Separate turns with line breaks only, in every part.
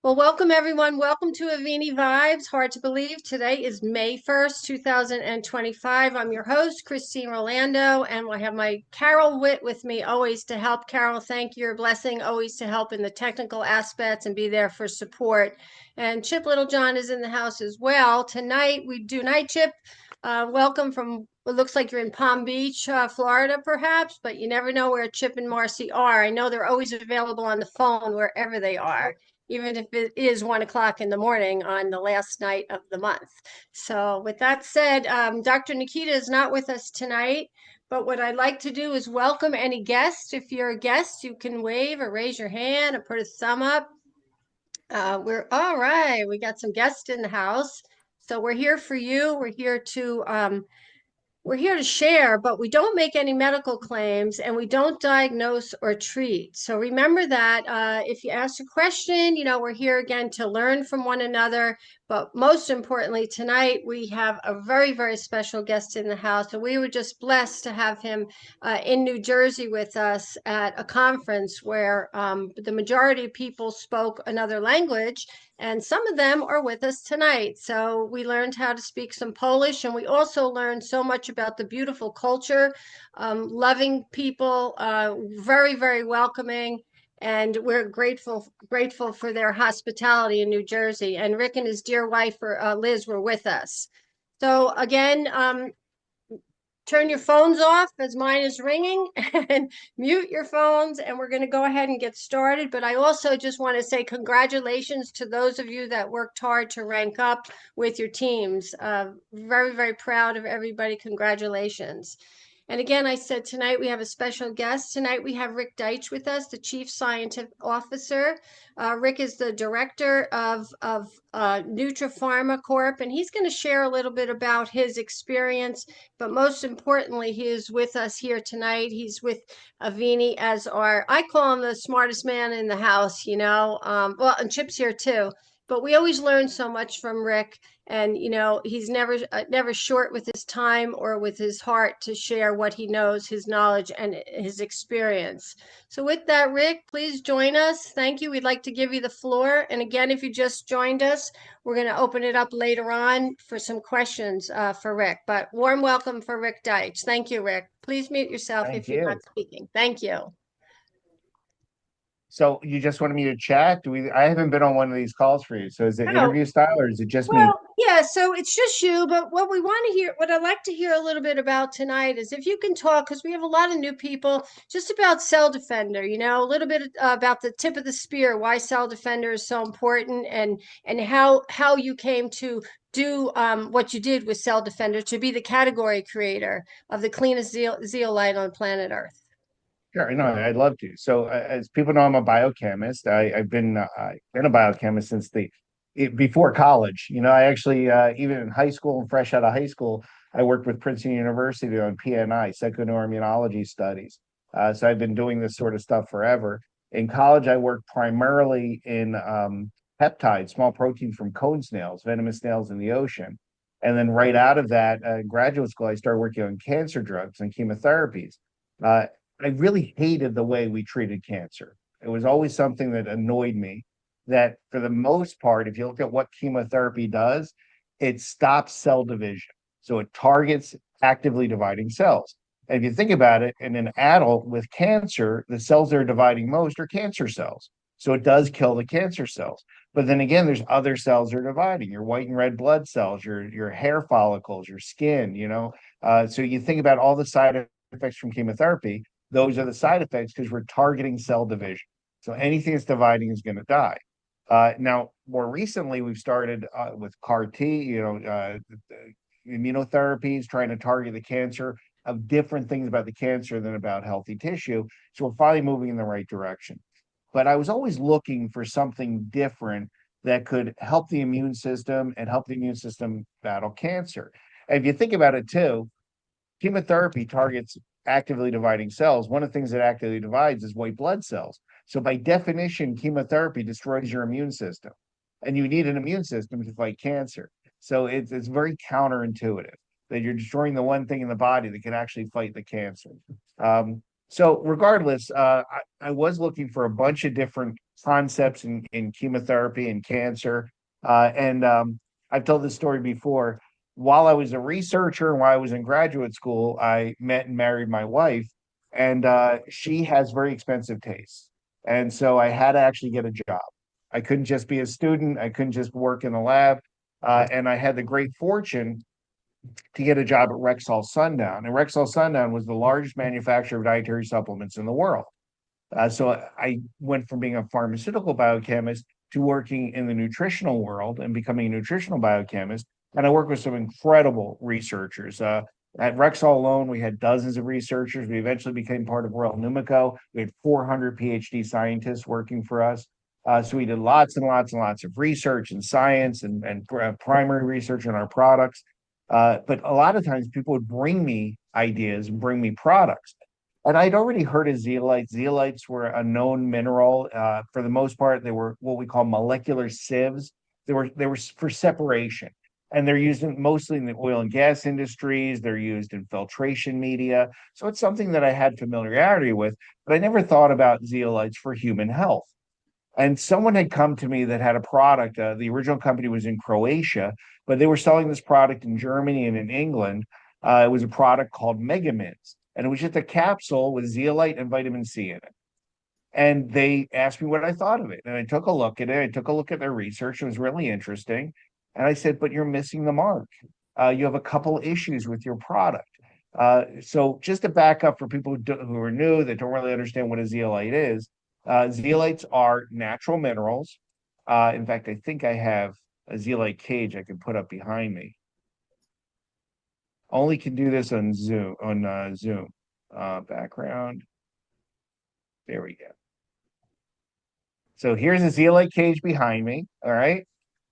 Well, welcome everyone. Welcome to Avini Vibes. Hard to believe today is May 1st, 2025. I'm your host, Christine Rolando, and I have my Carol Witt with me always to help. Carol, thank you. Your blessing always to help in the technical aspects and be there for support. And Chip Littlejohn is in the house as well. Tonight we do night, Chip. Welcome from it looks like you're in Palm Beach, Florida, perhaps, but you never know where Chip and Marcy are. I know they're always available on the phone wherever they are, even if it is 1 o'clock in the morning on the last night of the month. So, with that said, Dr. Nikita is not with us tonight, but what I'd like to do is welcome any guest. If you're a guest, you can wave or raise your hand or put a thumb up. We're all right. We got some guests in the house. So, we're here for you. We're here to share, but we don't make any medical claims and we don't diagnose or treat. So remember that if you ask a question, we're here again to learn from one another. But most importantly, tonight we have a very, very special guest in the house. And we were just blessed to have him in New Jersey with us at a conference where the majority of people spoke another language, and some of them are with us tonight. So we learned how to speak some Polish, and we also learned so much about the beautiful culture, loving people, very, very welcoming. And we're grateful for their hospitality in New Jersey. And Rick and his dear wife, Liz, were with us. So again, turn your phones off as mine is ringing and mute your phones, and we're going to go ahead and get started. But I also just want to say congratulations to those of you that worked hard to rank up with your teams. Very, very proud of everybody. Congratulations. And again, I said tonight we have a special guest. Tonight we have Rick Deitsch with us, the Chief Scientific Officer. Rick is the Director of NutraPharma Corp, and he's going to share a little bit about his experience. But most importantly, he is with us here tonight. He's with Avini as I call him the smartest man in the house, Well, and Chip's here too. But we always learn so much from Rick, and he's never short with his time or with his heart to share what he knows, his knowledge and his experience. So with that, Rick, please join us. Thank you. We'd like to give you the floor. And again, if you just joined us, we're going to open it up later on for some questions for Rick. But warm welcome for Rick Deitch. Thank you, Rick. Please mute yourself
Thank
if you're
you.
not speaking. Thank you.
So you just wanted me to chat? I haven't been on one of these calls for you. So is it
Oh,
interview style or is it just me?
well, yeah, so it's just you, but what I'd like to hear a little bit about tonight is if you can talk, because we have a lot of new people, just about Cell Defender, a little bit about the tip of the spear, why Cell Defender is so important, and how you came to do what you did with Cell Defender to be the category creator of the cleanest zeolite on planet Earth.
Sure, no, I'd love to. So as people know, I'm a biochemist. I've been a biochemist since before college. I actually even in high school and fresh out of high school, I worked with Princeton University on PNI, psychoneuroimmunology studies. So I've been doing this sort of stuff forever. In college, I worked primarily in peptides, small proteins from cone snails, venomous snails in the ocean. And then right out of that, graduate school, I started working on cancer drugs and chemotherapies. Uh, I really hated the way we treated cancer. It was always something that annoyed me. That for the most part, if you look at what chemotherapy does, it stops cell division. So it targets actively dividing cells. And if you think about it, in an adult with cancer, the cells that are dividing most are cancer cells. So it does kill the cancer cells. But then again, there's other cells that are dividing your white and red blood cells, your hair follicles, your skin. So you think about all the side effects from chemotherapy, those are the side effects because we're targeting cell division. So anything that's dividing is going to die. Now, more recently, we've started with CAR T, immunotherapies, trying to target the cancer of different things about the cancer than about healthy tissue. So we're finally moving in the right direction. But I was always looking for something different that could help the immune system and help the immune system battle cancer. And if you think about it too, chemotherapy targets actively dividing cells. One of the things that actively divides is white blood cells. So by definition, chemotherapy destroys your immune system, and you need an immune system to fight cancer. So it's very counterintuitive that you're destroying the one thing in the body that can actually fight the cancer. So regardless, I was looking for a bunch of different concepts in chemotherapy and cancer. And I've told this story before. While I was a researcher and while I was in graduate school, I met and married my wife, and she has very expensive tastes. And so I had to actually get a job. I couldn't just be a student. I couldn't just work in the lab. And I had the great fortune to get a job at Rexall Sundown. And Rexall Sundown was the largest manufacturer of dietary supplements in the world. So I went from being a pharmaceutical biochemist to working in the nutritional world and becoming a nutritional biochemist. And I worked with some incredible researchers. At Rexall alone, we had dozens of researchers. We eventually became part of Royal Numico. We had 400 PhD scientists working for us. So we did lots and lots and lots of research and science and primary research on our products. But a lot of times people would bring me ideas and bring me products. And I'd already heard of zeolites. Zeolites were a known mineral. For the most part, they were what we call molecular sieves. They were for separation, and they're used mostly in the oil and gas industries. They're used in filtration media. So it's something that I had familiarity with, but I never thought about zeolites for human health. And someone had come to me that had a product. The original company was in Croatia, but they were selling this product in Germany and in England. It was a product called Megamints, and it was just a capsule with zeolite and vitamin C in it. And they asked me what I thought of it. And I took a look at it. I took a look at their research. It was really interesting. And I said, but you're missing the mark. You have a couple issues with your product. So just to back up for people who are new that don't really understand what a zeolite is, zeolites are natural minerals. In fact, I think I have a zeolite cage I can put up behind me. Only can do this on Zoom. Background. There we go. So here's a zeolite cage behind me. All right.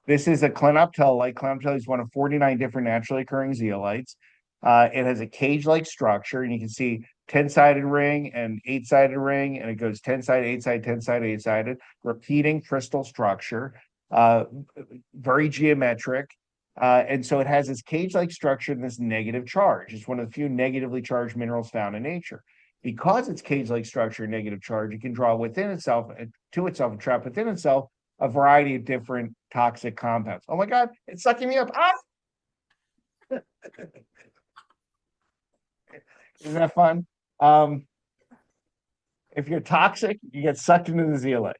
This is a clinoptilolite. Clinoptilolite is one of 49 different naturally occurring zeolites. It has a cage-like structure, and you can see 10-sided ring and 8-sided ring, and it goes 10-sided, 8-sided, 10-sided, 8-sided, repeating crystal structure, very geometric. And so it has this cage-like structure and this negative charge. It's one of the few negatively charged minerals found in nature. Because it's cage-like structure and negative charge, it can draw within itself, to itself, and trap within itself a variety of different toxic compounds. Oh my God, it's sucking me up. Ah! Isn't that fun? If you're toxic, you get sucked into the zeolite.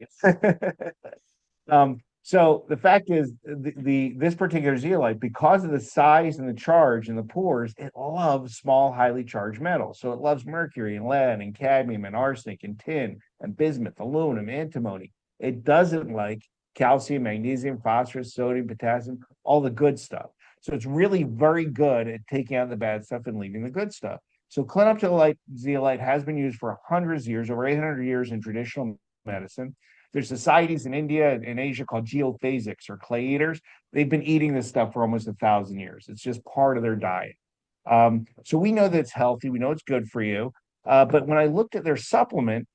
So the fact is, this particular zeolite, because of the size and the charge and the pores, it loves small, highly charged metals. So it loves mercury and lead and cadmium and arsenic and tin and bismuth, aluminum, antimony. It doesn't like calcium, magnesium, phosphorus, sodium, potassium, all the good stuff. So it's really very good at taking out the bad stuff and leaving the good stuff. So clinoptilolite zeolite has been used for hundreds of years, over 800 years in traditional medicine. There's societies in India and Asia called geophasics or clay eaters. They've been eating this stuff for almost 1,000 years. It's just part of their diet. So we know that it's healthy. We know it's good for you. But when I looked at their supplement,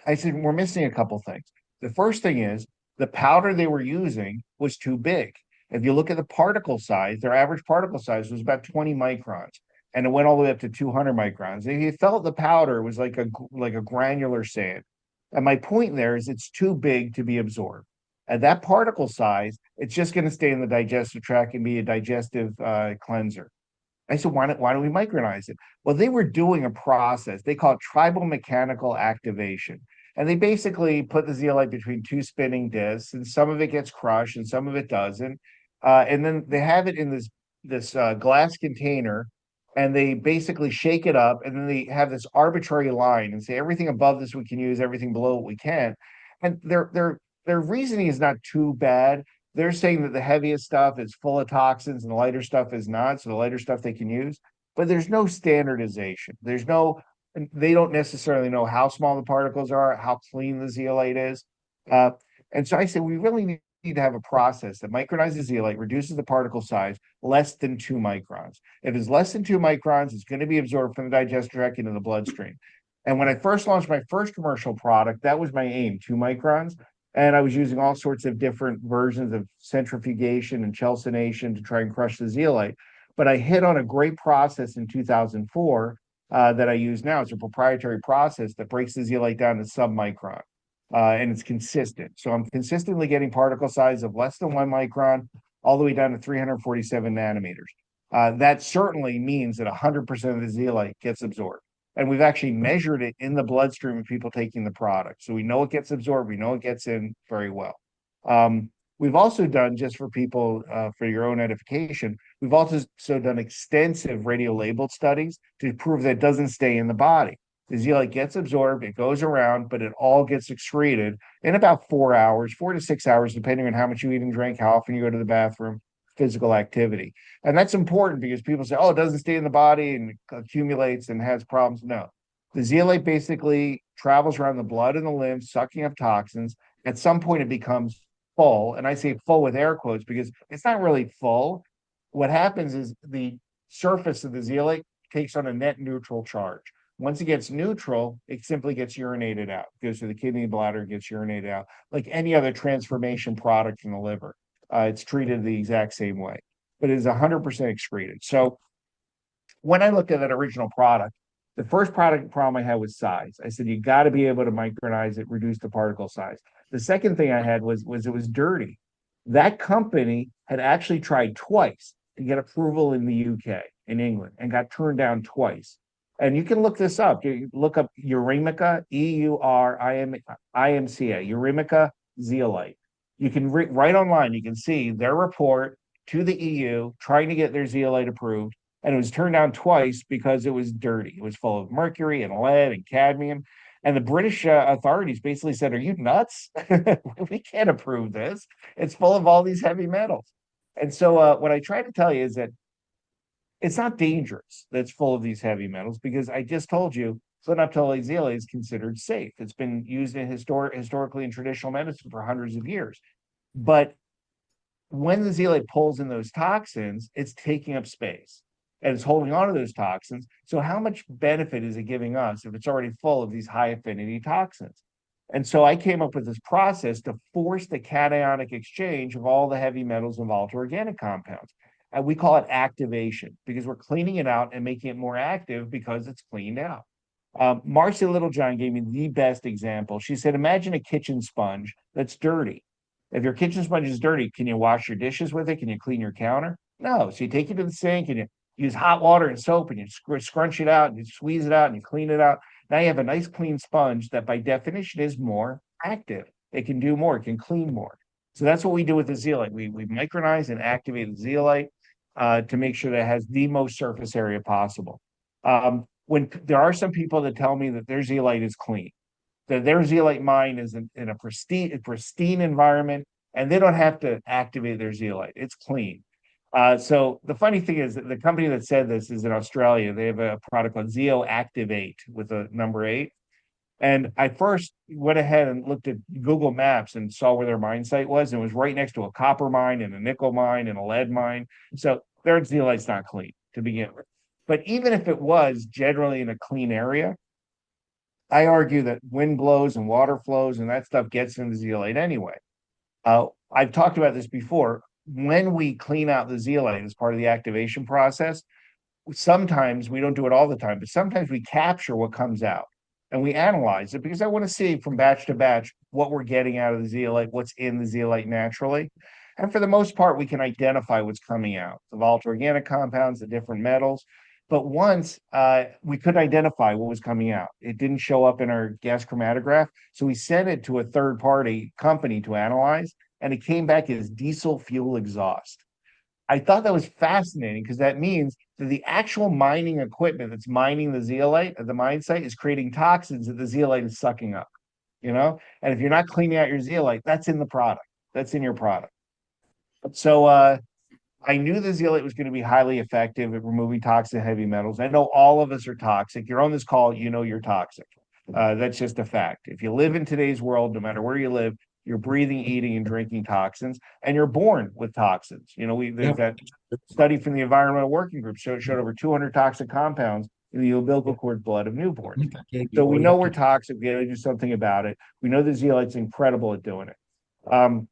I said, we're missing a couple things. The first thing is the powder they were using was too big. If you look at the particle size, their average particle size was about 20 microns, and it went all the way up to 200 microns. And you felt the powder was like a granular sand. And my point there is it's too big to be absorbed. At that particle size, it's just going to stay in the digestive tract and be a digestive cleanser. I said, why don't we micronize it? Well, they were doing a process. They call it tribal mechanical activation. And they basically put the zeolite between two spinning discs, and some of it gets crushed and some of it doesn't. And then they have it in this glass container, and they basically shake it up, and then they have this arbitrary line and say everything above this we can use, everything below it we can't. And their reasoning is not too bad. They're saying that the heaviest stuff is full of toxins and the lighter stuff is not. So the lighter stuff they can use, but there's no standardization. They don't necessarily know how small the particles are, how clean the zeolite is. Uh, and so I said, we really need to have a process that micronizes zeolite, reduces the particle size less than 2 microns. If it's less than 2 microns, it's going to be absorbed from the digestive tract into the bloodstream. And when I first launched my first commercial product, that was my aim, 2 microns. And I was using all sorts of different versions of centrifugation and chalcination to try and crush the zeolite. But I hit on a great process in 2004 that I use now. It's a proprietary process that breaks the zeolite down to submicron. and it's consistent. So I'm consistently getting particle size of less than 1 micron all the way down to 347 nanometers. That certainly means that 100% of the zeolite gets absorbed. And we've actually measured it in the bloodstream of people taking the product. So we know it gets absorbed, we know it gets in very well. We've also done, just for people, for your own edification, we've also done extensive radio labeled studies to prove that it doesn't stay in the body. The zeolite gets absorbed, it goes around, but it all gets excreted in about 4 hours, 4 to 6 hours, depending on how much you eat and drink, how often you go to the bathroom, physical activity. And that's important because people say, oh, it doesn't stay in the body and accumulates and has problems. No. The zeolite basically travels around the blood and the lymph, sucking up toxins. At some point, it becomes full. And I say full with air quotes because it's not really full. What happens is the surface of the zeolite takes on a net neutral charge. Once it gets neutral, it simply gets urinated out. It goes to the kidney, bladder, gets urinated out, like any other transformation product in the liver. It's treated the exact same way, but it is 100% excreted. So when I looked at that original product, the first product problem I had was size. I said, you got to be able to micronize it, reduce the particle size. The second thing I had was it was dirty. That company had actually tried twice to get approval in the UK, in England, and got turned down twice. And you can look this up. You look up Eurimica, EURIMCA, Eurimica zeolite. You can right online, you can see their report to the EU trying to get their zeolite approved. And it was turned down twice because it was dirty. It was full of mercury and lead and cadmium. And the British authorities basically said, are you nuts? We can't approve this. It's full of all these heavy metals. And so what I try to tell you is that it's not dangerous that's full of these heavy metals because I just told you phenolphthaleate zeolite is considered safe. It's been used in historically in traditional medicine for hundreds of years. But when the zeolite pulls in those toxins, it's taking up space and it's holding on to those toxins. So how much benefit is it giving us if it's already full of these high affinity toxins? And so I came up with this process to force the cationic exchange of all the heavy metals and volatile organic compounds. And we call it activation because we're cleaning it out and making it more active because it's cleaned out. Marcy Littlejohn gave me the best example. She said, imagine a kitchen sponge that's dirty. If your kitchen sponge is dirty, can you wash your dishes with it? Can you clean your counter? No. So you take it to the sink and you use hot water and soap and you scrunch it out and you squeeze it out and you clean it out. Now you have a nice clean sponge that by definition is more active. It can do more, it can clean more. So that's what we do with the zeolite. We micronize and activate the zeolite to make sure that it has the most surface area possible. When there are some people that tell me that their zeolite is clean, that their zeolite mine is in a pristine environment, and they don't have to activate their zeolite. It's clean. So the funny thing is that the company that said this is in Australia. They have a product called Zeo Activate with a number 8. And I first went ahead and looked at Google Maps and saw where their mine site was. And it was right next to a copper mine and a nickel mine and a lead mine. So their zeolite's not clean to begin with. But even if it was generally in a clean area, I argue that wind blows and water flows and that stuff gets into the zeolite anyway. I've talked about this before. When we clean out the zeolite as part of the activation process, sometimes we don't do it all the time, but sometimes we capture what comes out and we analyze it because I want to see from batch to batch what we're getting out of the zeolite, what's in the zeolite naturally. And for the most part, we can identify what's coming out, the volatile organic compounds, the different metals. But once we couldn't identify what was coming out, it didn't show up in our gas chromatograph. So we sent it to a third party company to analyze, and it came back as diesel fuel exhaust. I thought that was fascinating because that means that the actual mining equipment that's mining the zeolite at the mine site is creating toxins that the zeolite is sucking up, you know? And if you're not cleaning out your zeolite, that's in the product. That's in your product. So I knew the zeolite was going to be highly effective at removing toxic heavy metals. I know all of us are toxic. You're on this call, you know you're toxic. That's just a fact. If you live in today's world, no matter where you live, you're breathing, eating, and drinking toxins, and you're born with toxins. You know, there's that study from the Environmental Working Group showed over 200 toxic compounds in the umbilical cord blood of newborns. So we know we're toxic. We got to do something about it. We know the zeolite's incredible at doing it.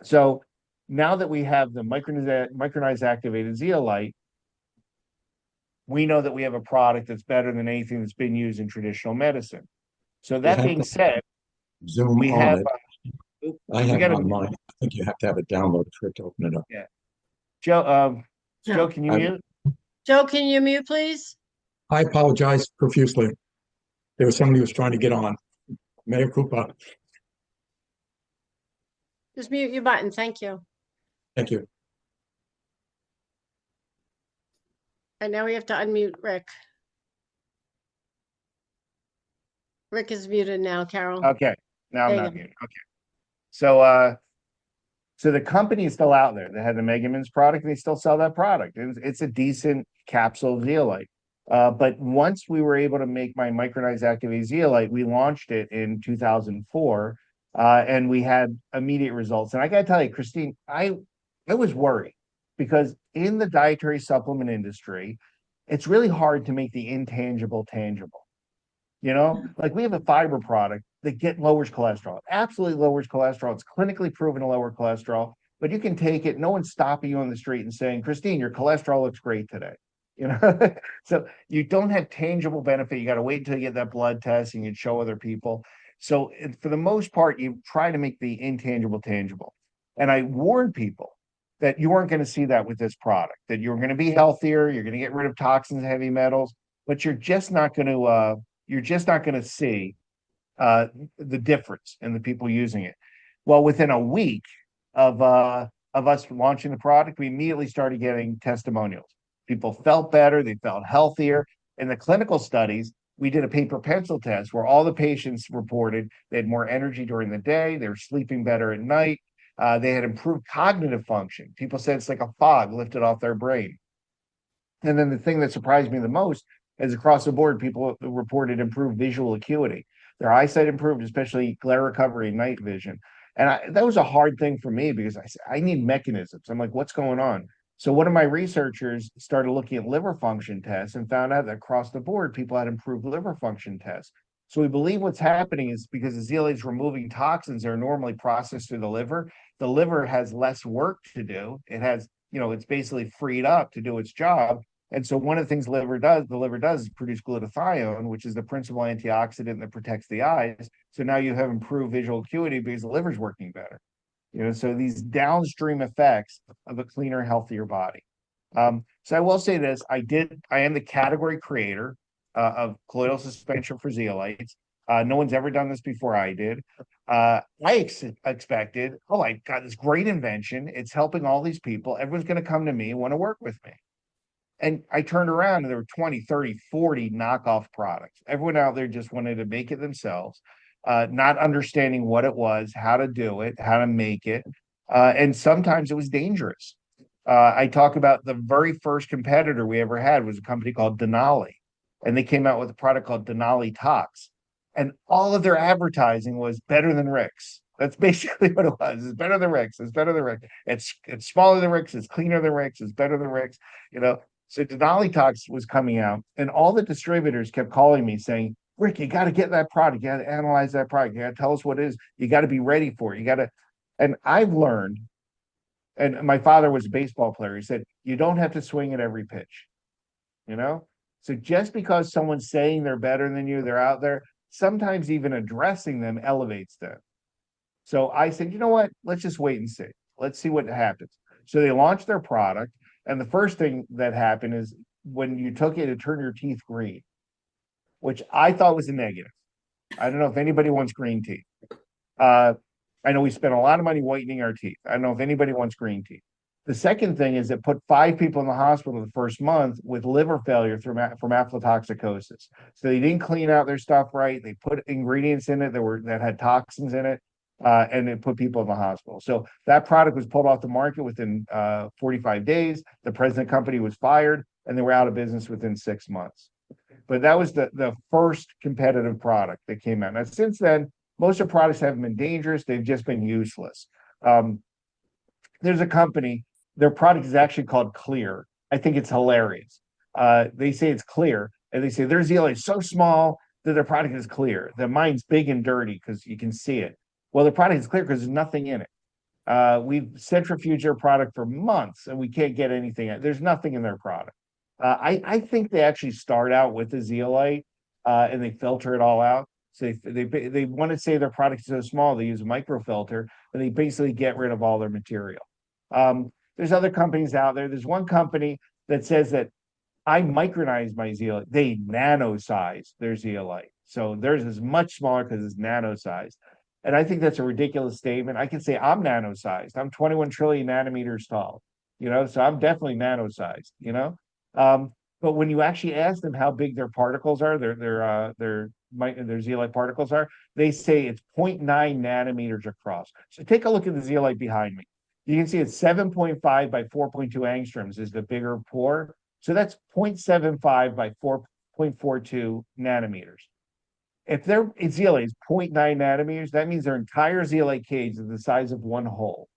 So now that we have the micronized activated zeolite, we know that we have a product that's better than anything that's been used in traditional medicine. So that being said,
Zoom
We
on
have,
it. I
we
have it
got
on
a,
mine. I think you have to have it downloaded for it to open it up.
yeah. Joe, Joe,
Joe.
can you
I,
mute?
Joe, can you mute, please?
I apologize profusely. There was somebody who was trying to get on. Mayor Cooper,
Just mute your button. Thank you.
thank you.
And now we have to unmute Rick. Rick is muted now, Carol.
Okay, now I'm
There you
not
go.
muted. Okay. So, so the company is still out there. They had the Megamin's product, and they still sell that product. It's a decent capsule zeolite. But once we were able to make my micronized activated zeolite, we launched it in 2004, and we had immediate results. And I got to tell you, Christine, I was worried because in the dietary supplement industry, it's really hard to make the intangible tangible. Like we have a fiber product that lowers cholesterol. It absolutely lowers cholesterol. It's clinically proven to lower cholesterol, but you can take it. No one's stopping you on the street and saying, Christine, your cholesterol looks great today. So you don't have tangible benefit. You got to wait until you get that blood test and you show other people. So for the most part, you try to make the intangible tangible. And I warn people that you weren't going to see that with this product, that you're going to be healthier, you're going to get rid of toxins, heavy metals, but you're just not going to see uh, the difference in the people using it. Well, within a week of us launching the product, we immediately started getting testimonials. People felt better, they felt healthier. In the clinical studies, we did a paper pencil test where all the patients reported they had more energy during the day, they were sleeping better at night, they had improved cognitive function. People said it's like a fog lifted off their brain. And then the thing that surprised me the most is across the board, people reported improved visual acuity. Their eyesight improved, especially glare recovery and night vision. And that was a hard thing for me because I need mechanisms. I'm like, what's going on? So one of my researchers started looking at liver function tests and found out that across the board, people had improved liver function tests. So we believe what's happening is because the zeolite is removing toxins that are normally processed through the liver has less work to do. It's basically freed up to do its job. And so one of the things the liver does is produce glutathione, which is the principal antioxidant that protects the eyes. So now you have improved visual acuity because the liver's working better. So these downstream effects of a cleaner, healthier body. So I will say this: I am the category creator of colloidal suspension for zeolites. No one's ever done this before I did. Expected, oh, I got this great invention. It's helping all these people. Everyone's going to come to me and want to work with me. And I turned around and there were 20, 30, 40 knockoff products. Everyone out there just wanted to make it themselves, not understanding what it was, how to do it, how to make it. And sometimes it was dangerous. I talk about the very first competitor we ever had was a company called Denali. And they came out with a product called Denali Tox. And all of their advertising was better than Rick's. That's basically what it was. It's better than Rick's. It's better than Rick's. It's smaller than Rick's. It's cleaner than Rick's. It's better than Rick's. You know, so Denali Tox was coming out, and all the distributors kept calling me saying, Rick, you got to get that product. You got to analyze that product. You got to tell us what it is. You got to be ready for it. And I've learned, and my father was a baseball player. He said, you don't have to swing at every pitch, you know? So just because someone's saying they're better than you, they're out there, sometimes even addressing them elevates them. So I said, you know what? Let's just wait and see. Let's see what happens. So they launched their product. And the first thing that happened is when you took it, it turned your teeth green, which I thought was a negative. I don't know if anybody wants green teeth. I know we spent a lot of money whitening our teeth. I don't know if anybody wants green teeth. The second thing is it put 5 people in the hospital the first month with liver failure from aflatoxicosis. So they didn't clean out their stuff right. They put ingredients in it that had toxins in it, and it put people in the hospital. So that product was pulled off the market within 45 days. The president company was fired, and they were out of business within 6 months. But that was the first competitive product that came out. Now, since then, most of the products haven't been dangerous. They've just been useless. There's a company, their product is actually called Clear. I think it's hilarious. They say it's clear, and they say their zeolite is so small that their product is clear. The mine's big and dirty because you can see it. Well, the product is clear because there's nothing in it. We've centrifuged their product for months, and we can't get anything. There's nothing in their product. I think they actually start out with the zeolite, and they filter it all out. So they want to say their product is so small, they use a microfilter, but they basically get rid of all their material. There's other companies out there. There's one company that says that I micronize my zeolite. They nano size their zeolite. So theirs is much smaller because it's nano sized. And I think that's a ridiculous statement. I can say I'm nano sized. I'm 21 trillion nanometers tall, so I'm definitely nano sized. But when you actually ask them how big their particles are, their zeolite particles are, they say it's 0.9 nanometers across. So take a look at the zeolite behind me. You can see it's 7.5 by 4.2 angstroms is the bigger pore. So that's 0.75 by 4.42 nanometers. If their zeolite is 0.9 nanometers, that means their entire zeolite cage is the size of one hole.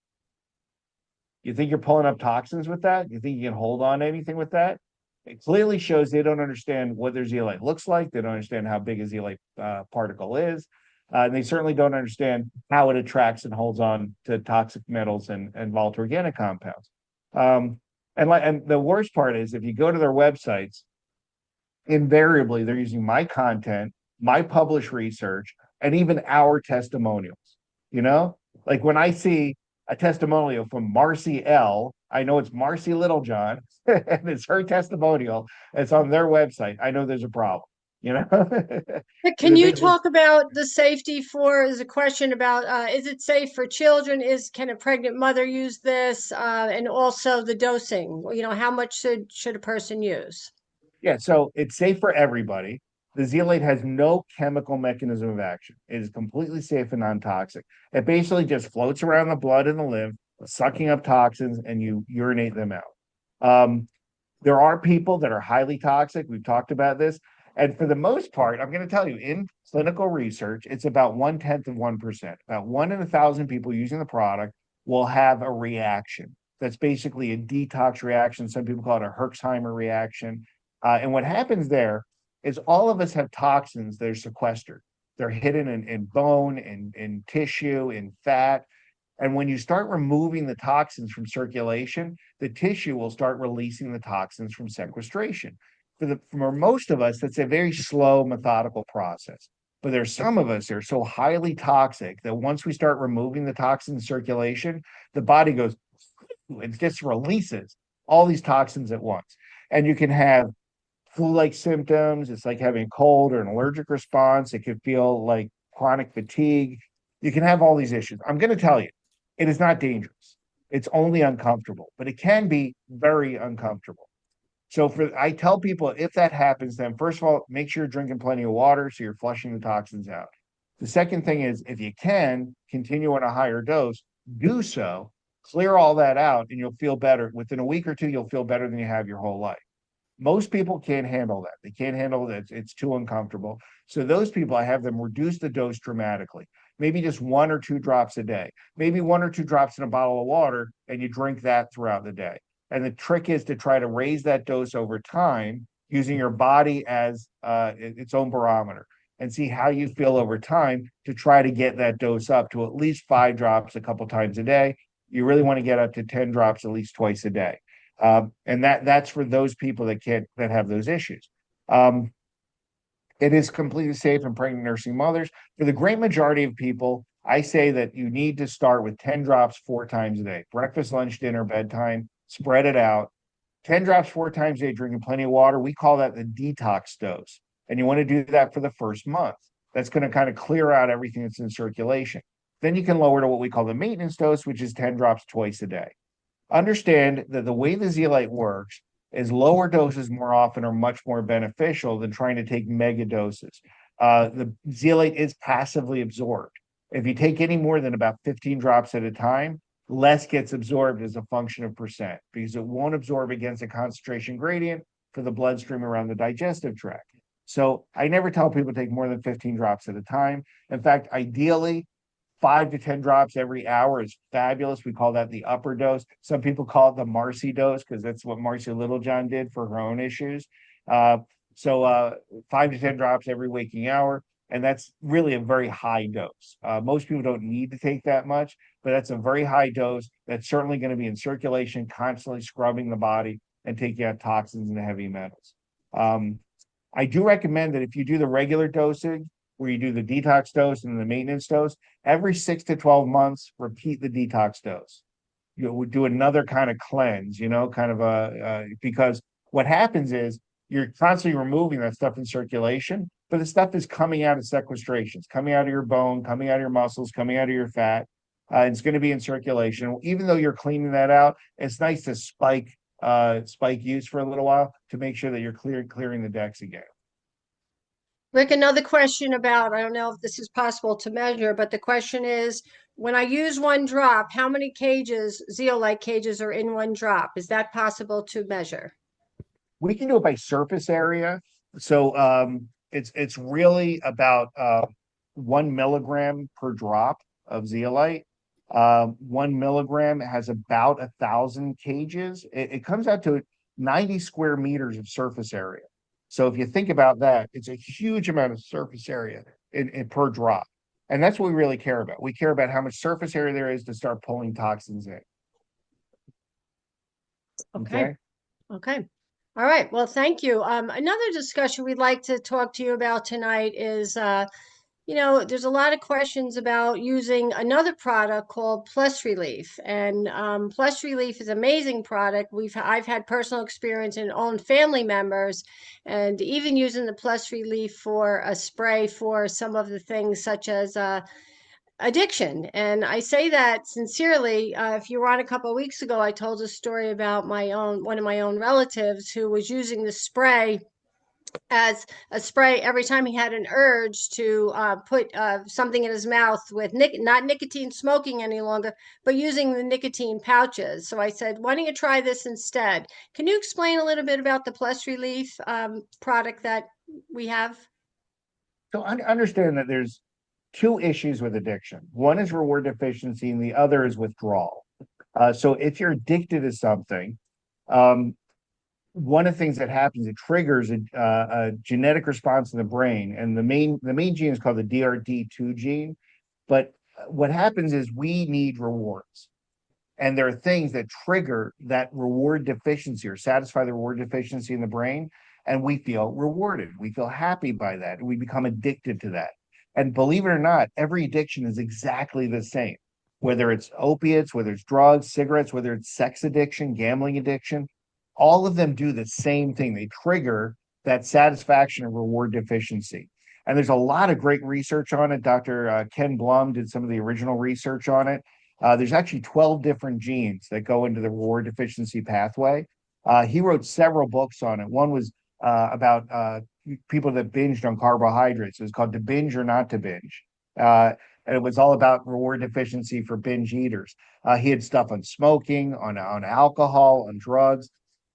You think you're pulling up toxins with that? You think you can hold on to anything with that? It clearly shows they don't understand what their zeolite looks like. They don't understand how big a zeolite particle is. And they certainly don't understand how it attracts and holds on to toxic metals and volatile organic compounds. And the worst part is if you go to their websites, invariably they're using my content, my published research, and even our testimonials. Like when I see a testimonial from Marcy L, I know it's Marcy Littlejohn, and it's her testimonial. It's on their website. I know there's a problem.
But can you talk about the safety is a question about, is it safe for children? Can a pregnant mother use this? And also the dosing, how much should a person use?
Yeah, so it's safe for everybody. The zeolite has no chemical mechanism of action. It is completely safe and non-toxic. It basically just floats around the blood and the lymph, sucking up toxins, and you urinate them out. There are people that are highly toxic. We've talked about this. And for the most part, I'm going to tell you, in clinical research, it's about 1/10 of 1%. About 1 in 1,000 people using the product will have a reaction. That's basically a detox reaction. Some people call it a Herxheimer reaction. And what happens there is all of us have toxins that are sequestered. They're hidden in bone, in tissue, in fat. And when you start removing the toxins from circulation, the tissue will start releasing the toxins from sequestration. For most of us, that's a very slow, methodical process. But there's some of us that are so highly toxic that once we start removing the toxin in circulation, the body goes, it just releases all these toxins at once. And you can have flu-like symptoms. It's like having a cold or an allergic response. It could feel like chronic fatigue. You can have all these issues. I'm going to tell you, it is not dangerous. It's only uncomfortable, but it can be very uncomfortable. So I tell people if that happens, then first of all, make sure you're drinking plenty of water so you're flushing the toxins out. The second thing is if you can continue on a higher dose, do so, clear all that out, and you'll feel better. Within a week or two, you'll feel better than you have your whole life. Most people can't handle that. They can't handle that. It's too uncomfortable. So those people, I have them reduce the dose dramatically. Maybe just 1 or 2 drops a day. Maybe 1 or 2 drops in a bottle of water, and you drink that throughout the day. And the trick is to try to raise that dose over time using your body as its own barometer and see how you feel over time to try to get that dose up to at least 5 drops a couple times a day. You really want to get up to 10 drops at least twice a day. And that's for those people that have those issues. It is completely safe in pregnant nursing mothers. For the great majority of people, I say that you need to start with 10 drops 4 times a day, breakfast, lunch, dinner, bedtime, spread it out. 10 drops 4 times a day, drinking plenty of water. We call that the detox dose. And you want to do that for the first month. That's going to kind of clear out everything that's in circulation. Then you can lower to what we call the maintenance dose, which is 10 drops twice a day. Understand that the way the zeolite works is lower doses more often are much more beneficial than trying to take mega doses. The zeolite is passively absorbed. If you take any more than about 15 drops at a time, less gets absorbed as a function of percent because it won't absorb against a concentration gradient for the bloodstream around the digestive tract. So I never tell people to take more than 15 drops at a time. In fact, ideally, 5 to 10 drops every hour is fabulous. We call that the upper dose. Some people call it the Marcy dose because that's what Marcy Littlejohn did for her own issues. So 5 to 10 drops every waking hour. And that's really a very high dose. Most people don't need to take that much, but that's a very high dose. That's certainly going to be in circulation, constantly scrubbing the body and taking out toxins and heavy metals. I do recommend that if you do the regular dosing, where you do the detox dose and the maintenance dose. Every 6 to 12 months, repeat the detox dose. You would do another kind of cleanse, kind of because what happens is you're constantly removing that stuff in circulation, but the stuff is coming out of sequestration. It's coming out of your bone, coming out of your muscles, coming out of your fat. It's going to be in circulation. Even though you're cleaning that out, it's nice to spike use for a little while to make sure that you're clearing the decks again.
Rick, another question about, I don't know if this is possible to measure, but the question is, when I use one drop, how many cages, zeolite cages, are in one drop? Is that possible to measure?
We can do it by surface area. So it's really about 1 milligram per drop of zeolite. 1 milligram has about 1,000 cages. It comes out to 90 square meters of surface area. So if you think about that, it's a huge amount of surface area in per drop. And that's what we really care about. We care about how much surface area there is to start pulling toxins in.
Okay. Okay. All right. Well, thank you. Another discussion we'd like to talk to you about tonight is, there's a lot of questions about using another product called Plus Relief, and Plus Relief is an amazing product. I've had personal experience in own family members, and even using the Plus Relief for a spray for some of the things such as addiction. And I say that sincerely. If you were on a couple of weeks ago, I told a story about one of my own relatives who was using the spray as a spray every time he had an urge to put something in his mouth with not nicotine smoking any longer, but using the nicotine pouches. So I said, why don't you try this instead? Can you explain a little bit about the Plus Relief product that we have?
So understand that there's two issues with addiction. One is reward deficiency, and the other is withdrawal. So if you're addicted to something, one of the things that happens, it triggers a genetic response in the brain, and the main gene is called the DRD2 gene. But what happens is we need rewards, and there are things that trigger that reward deficiency or satisfy the reward deficiency in the brain, and we feel rewarded. We feel happy by that, and we become addicted to that. And believe it or not, every addiction is exactly the same, whether it's opiates, whether it's drugs, cigarettes, whether it's sex addiction, gambling addiction. All of them do the same thing. They trigger that satisfaction and reward deficiency. And there's a lot of great research on it. Dr. Ken Blum did some of the original research on it. There's actually 12 different genes that go into the reward deficiency pathway. He wrote several books on it. One was about people that binged on carbohydrates. It was called To Binge or Not to Binge. And it was all about reward deficiency for binge eaters. He had stuff on smoking, on alcohol, on drugs.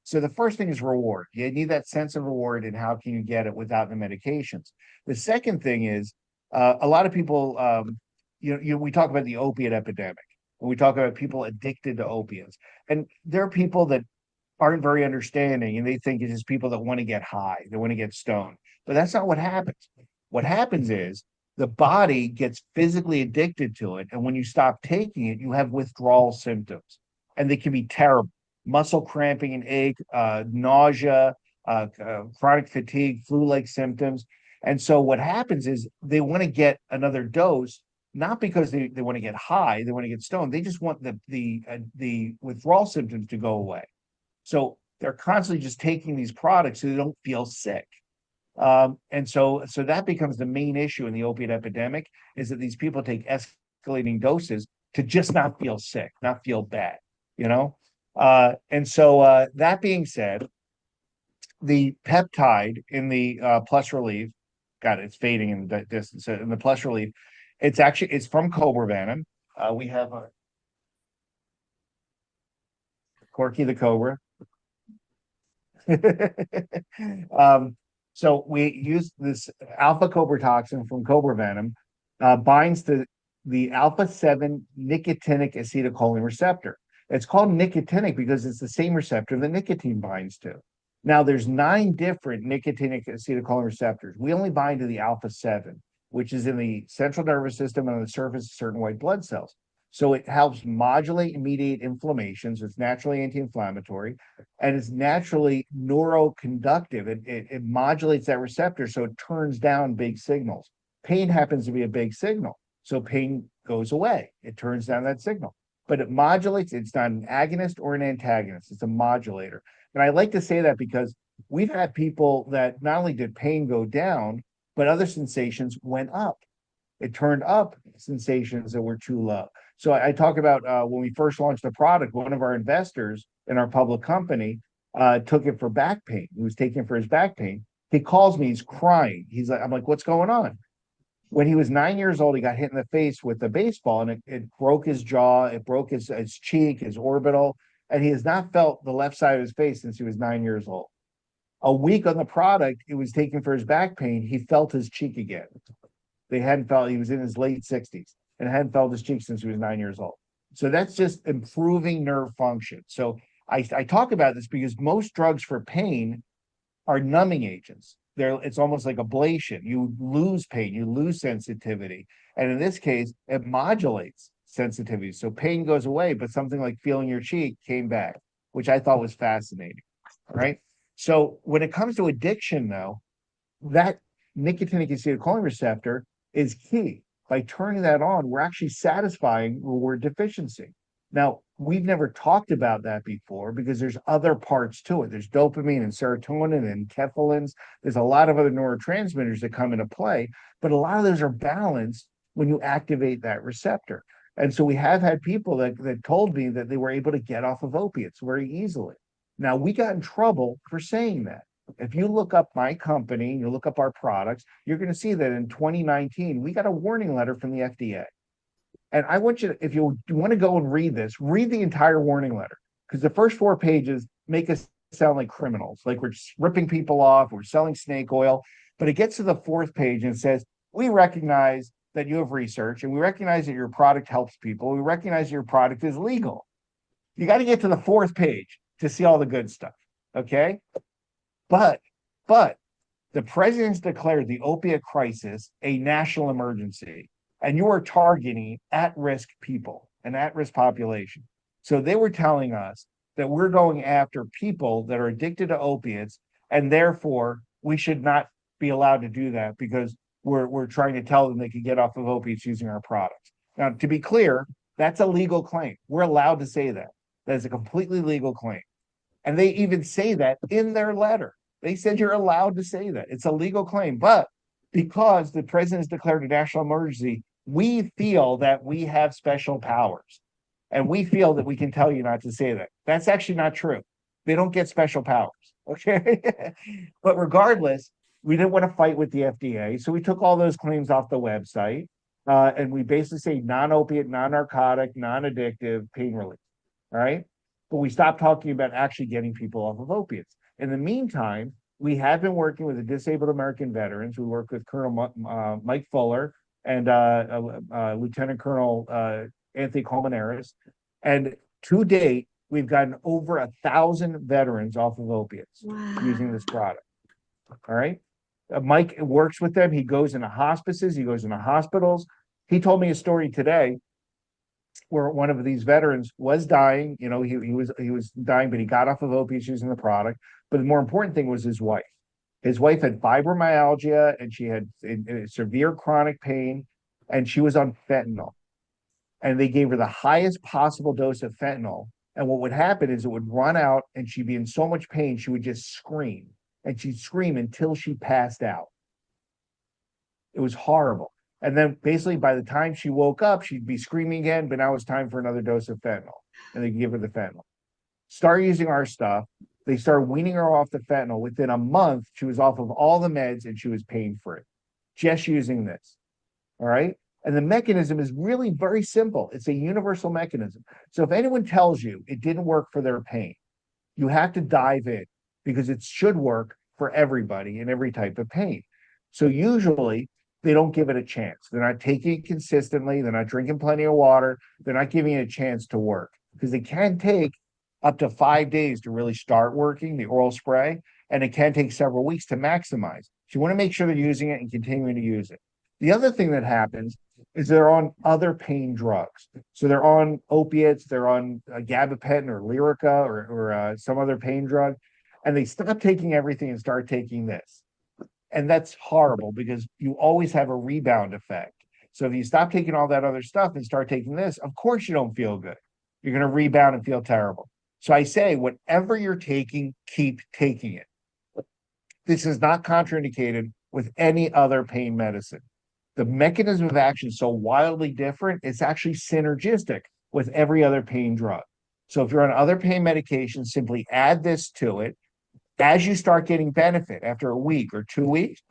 So the first thing is reward. You need that sense of reward, and how can you get it without the medications? The second thing is a lot of people, we talk about the opiate epidemic, and we talk about people addicted to opiates. And there are people that aren't very understanding, and they think it's just people that want to get high, they want to get stoned. But that's not what happens. What happens is the body gets physically addicted to it, and when you stop taking it, you have withdrawal symptoms, and they can be terrible. Muscle cramping and ache, nausea, chronic fatigue, flu-like symptoms. And so what happens is they want to get another dose, not because they want to get high, they want to get stoned. They just want the withdrawal symptoms to go away. So they're constantly just taking these products so they don't feel sick. And so that becomes the main issue in the opiate epidemic, is that these people take escalating doses to just not feel sick, not feel bad, And so that being said, the peptide in the Plus Relief, God, it's fading in the distance. In the Plus Relief, it's from cobra venom. We have a Corky the Cobra. So we use this alpha cobra toxin from cobra venom, binds to the alpha-7 nicotinic acetylcholine receptor. It's called nicotinic because it's the same receptor that nicotine binds to. Now, there's 9 different nicotinic acetylcholine receptors. We only bind to the alpha-7, which is in the central nervous system and on the surface of certain white blood cells. So it helps modulate and mediate inflammation. So it's naturally anti-inflammatory, and it's naturally neuroconductive. It modulates that receptor, so it turns down big signals. pain happens to be a big signal. So pain goes away. It turns down that signal, but it modulates. It's not an agonist or an antagonist. It's a modulator. And I like to say that because we've had people that not only did pain go down, but other sensations went up. It turned up sensations that were too low. So I talk about when we first launched the product, one of our investors in our public company took it for back pain. He was taking it for his back pain. He calls me, he's crying. He's like, I'm like, what's going on? When he was 9 years old, he got hit in the face with a baseball and it broke his jaw, it broke his cheek, his orbital, and he has not felt the left side of his face since he was 9 years old. A week on the product, it was taken for his back pain. He felt his cheek again. They hadn't felt, he was in his late 60s and hadn't felt his cheek since he was 9 years old. So that's just improving nerve function. So I talk about this because most drugs for pain are numbing agents. It's almost like ablation. You lose pain, you lose sensitivity. And in this case, it modulates sensitivity. So pain goes away, but something like feeling your cheek came back, which I thought was fascinating. Right. So when it comes to addiction, though, that nicotinic acetylcholine receptor is key. By turning that on, we're actually satisfying reward deficiency. Now, we've never talked about that before because there's other parts to it. There's dopamine and serotonin and enkephalins. There's a lot of other neurotransmitters that come into play, but a lot of those are balanced when you activate that receptor. And so we have had people that told me that they were able to get off of opiates very easily. Now, we got in trouble for saying that. If you look up my company, you look up our products, you're going to see that in 2019, we got a warning letter from the FDA. And I want you to, if you want to go and read this, read the entire warning letter, because the first 4 pages make us sound like criminals, like we're ripping people off, we're selling snake oil. But it gets to the 4th page and it says, we recognize that you have research and we recognize that your product helps people. We recognize your product is legal. You got to get to the 4th page to see all the good stuff. Okay. But the president's declared the opiate crisis a national emergency, and you are targeting at-risk people, an at-risk population. So they were telling us that we're going after people that are addicted to opiates, and therefore we should not be allowed to do that because we're trying to tell them they can get off of opiates using our products. Now, to be clear, that's a legal claim. We're allowed to say that. That is a completely legal claim. And they even say that in their letter. They said you're allowed to say that. It's a legal claim. But because the president has declared a national emergency, we feel that we have special powers. And we feel that we can tell you not to say that. That's actually not true. They don't get special powers. Okay. But regardless, we didn't want to fight with the FDA. So we took all those claims off the website. And we basically say non-opiate, non-narcotic, non-addictive pain relief. All right. But we stopped talking about actually getting people off of opiates. In the meantime, we have been working with the disabled American veterans. We work with Colonel Mike Fuller and Lieutenant Colonel Anthony Colmenares. And to date, we've gotten over 1,000 veterans off of opiates using this product. All right. Mike works with them. He goes into hospices. He goes into hospitals. He told me a story today where one of these veterans was dying. You know, he was dying, but he got off of opiates using the product. But the more important thing was his wife. His wife had fibromyalgia and she had severe chronic pain, and she was on fentanyl. And they gave her the highest possible dose of fentanyl. And what would happen is it would run out and she'd be in so much pain, she would just scream. And she'd scream until she passed out. It was horrible. And then basically by the time she woke up, she'd be screaming again, but now it's time for another dose of fentanyl. And they give her the fentanyl. Start using our stuff. They started weaning her off the fentanyl. Within a month, she was off of all the meds and she was pain-free. Just using this. All right. And the mechanism is really very simple. It's a universal mechanism. So if anyone tells you it didn't work for their pain, you have to dive in because it should work for everybody in every type of pain. So usually they don't give it a chance. They're not taking it consistently. They're not drinking plenty of water. They're not giving it a chance to work because it can take up to 5 days to really start working, the oral spray, and it can take several weeks to maximize. So you want to make sure they're using it and continuing to use it. The other thing that happens is they're on other pain drugs. So they're on opiates, they're on gabapentin or Lyrica or some other pain drug, and they stop taking everything and start taking this. And that's horrible because you always have a rebound effect. So if you stop taking all that other stuff and start taking this, of course you don't feel good. You're going to rebound and feel terrible. So I say, whatever you're taking, keep taking it. This is not contraindicated with any other pain medicine. The mechanism of action is so wildly different, it's actually synergistic with every other pain drug. So if you're on other pain medications, simply add this to it. As you start getting benefit after a week or 2 weeks,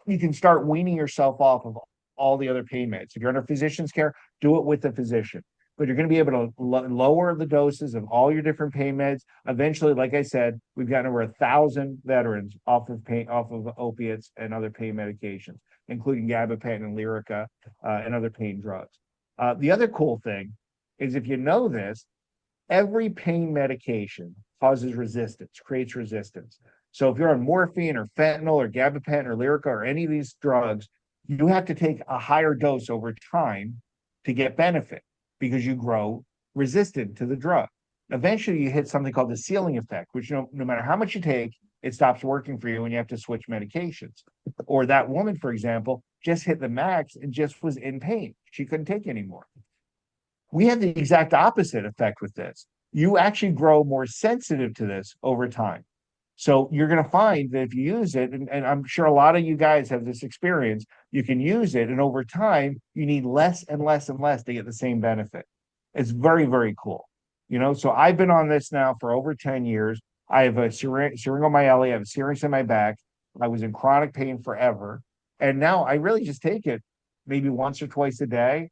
you can start weaning yourself off of all the other pain meds. If you're under physician's care, do it with the physician. But you're going to be able to lower the doses of all your different pain meds. Eventually, like I said, we've gotten over 1,000 veterans off of opiates and other pain medications, including gabapentin and Lyrica and other pain drugs. The other cool thing is, if you know this, every pain medication causes resistance, creates resistance. So if you're on morphine or fentanyl or gabapentin or Lyrica or any of these drugs, you have to take a higher dose over time to get benefit because you grow resistant to the drug. Eventually, you hit something called the ceiling effect, which no matter how much you take, it stops working for you and you have to switch medications. Or that woman, for example, just hit the max and just was in pain. She couldn't take anymore. We have the exact opposite effect with this. You actually grow more sensitive to this over time. So you're going to find that if you use it, and I'm sure a lot of you guys have this experience, you can use it, and over time, you need less and less and less to get the same benefit. It's very, very cool. So I've been on this now for over 10 years. I have a syringomyelin, I have a syrinx in my back. I was in chronic pain forever. And now I really just take it maybe once or twice a day.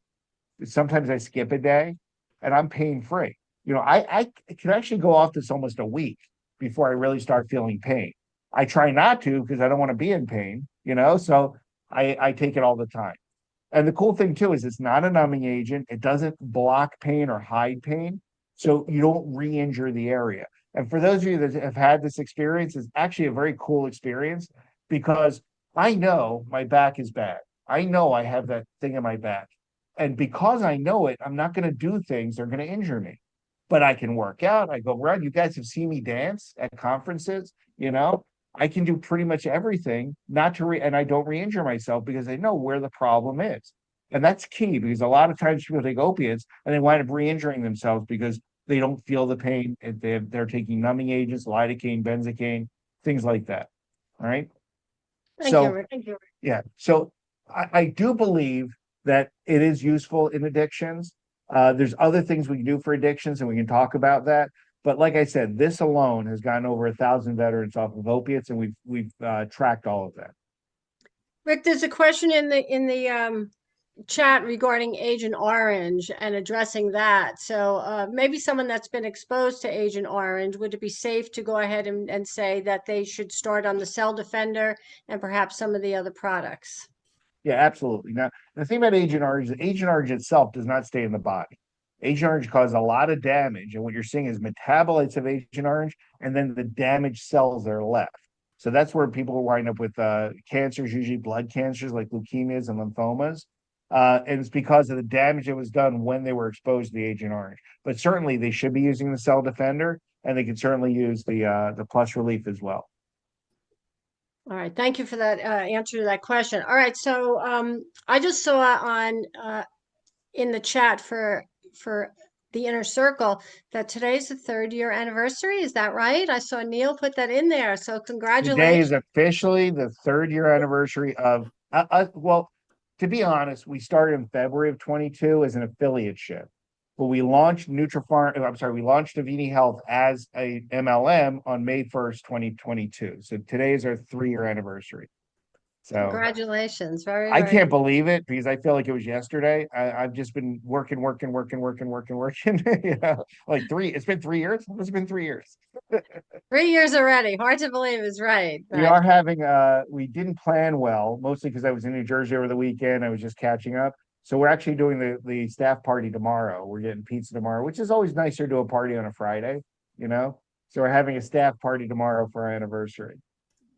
Sometimes I skip a day and I'm pain free. I can actually go off this almost a week before I really start feeling pain. I try not to because I don't want to be in pain, so I take it all the time. And the cool thing too is it's not a numbing agent. It doesn't block pain or hide pain. So you don't re-injure the area. And for those of you that have had this experience, it's actually a very cool experience because I know my back is bad. I know I have that thing in my back. And because I know it, I'm not going to do things that are going to injure me. But I can work out. I go around. You guys have seen me dance at conferences. I can do pretty much everything, and I don't re-injure myself because I know where the problem is. And that's key because a lot of times people take opiates and they wind up re-injuring themselves because they don't feel the pain. They're taking numbing agents, lidocaine, benzocaine, things like that. All right.
Thank you,
So,
Rick. Thank you.
yeah. So I do believe that it is useful in addictions. There's other things we can do for addictions, and we can talk about that. But like I said, this alone has gotten over 1,000 veterans off of opiates, and we've tracked all of that.
Rick, there's a question in the chat regarding Agent Orange and addressing that. So maybe someone that's been exposed to Agent Orange, would it be safe to go ahead and say that they should start on the Cell Defender and perhaps some of the other products?
Yeah, absolutely. Now, the thing about Agent Orange, Agent Orange itself does not stay in the body. Agent Orange causes a lot of damage, and what you're seeing is metabolites of Agent Orange, and then the damaged cells that are left. So that's where people wind up with cancers, usually blood cancers like leukemias and lymphomas. And it's because of the damage that was done when they were exposed to the Agent Orange. But certainly they should be using the Cell Defender, and they can certainly use the Plus Relief as well.
All right, thank you for that answer to that question. All right, so I just saw on in the chat for the Inner Circle that today's the 3rd-year anniversary. Is that right? I saw Neil put that in there. So
Today
congratulations.
is officially the 3rd-year anniversary of, well, to be honest, we started in February of 22 as an affiliateship. But we launched we launched Avini Health as a MLM on May 1st, 2022. So today is our 3-year anniversary. So
Congratulations. Very,
I
very
can't believe it because I feel like it was yesterday. I've just been working. It's been 3 years. It's been 3 years.
3 years already. Hard to believe is right.
We are having we didn't plan well, mostly because I was in New Jersey over the weekend. I was just catching up. So we're actually doing the staff party tomorrow. We're getting pizza tomorrow, which is always nicer to do a party on a Friday. So we're having a staff party tomorrow for our anniversary.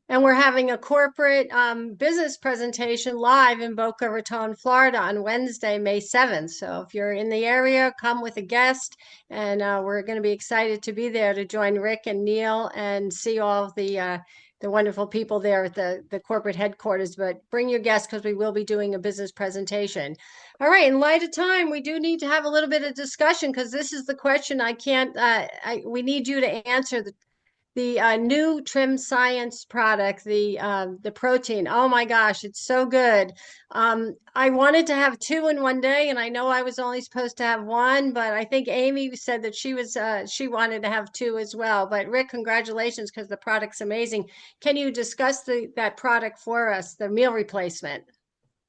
And we're having a corporate business presentation live in Boca Raton, Florida on Wednesday, May 7th. So if you're in the area, come with a guest. And we're going to be excited to be there to join Rick and Neil and see all of the the wonderful people there at the corporate headquarters, but bring your guests because we will be doing a business presentation. All right, in light of time, we do need to have a little bit of discussion because this is the question I can't, we need you to answer the new Trim Science product, the protein. Oh my gosh, it's so good. I wanted to have two in one day, and I know I was only supposed to have one, but I think Amy said that she wanted to have two as well. But Rick, congratulations because the product's amazing. Can you discuss that product for us, the meal replacement?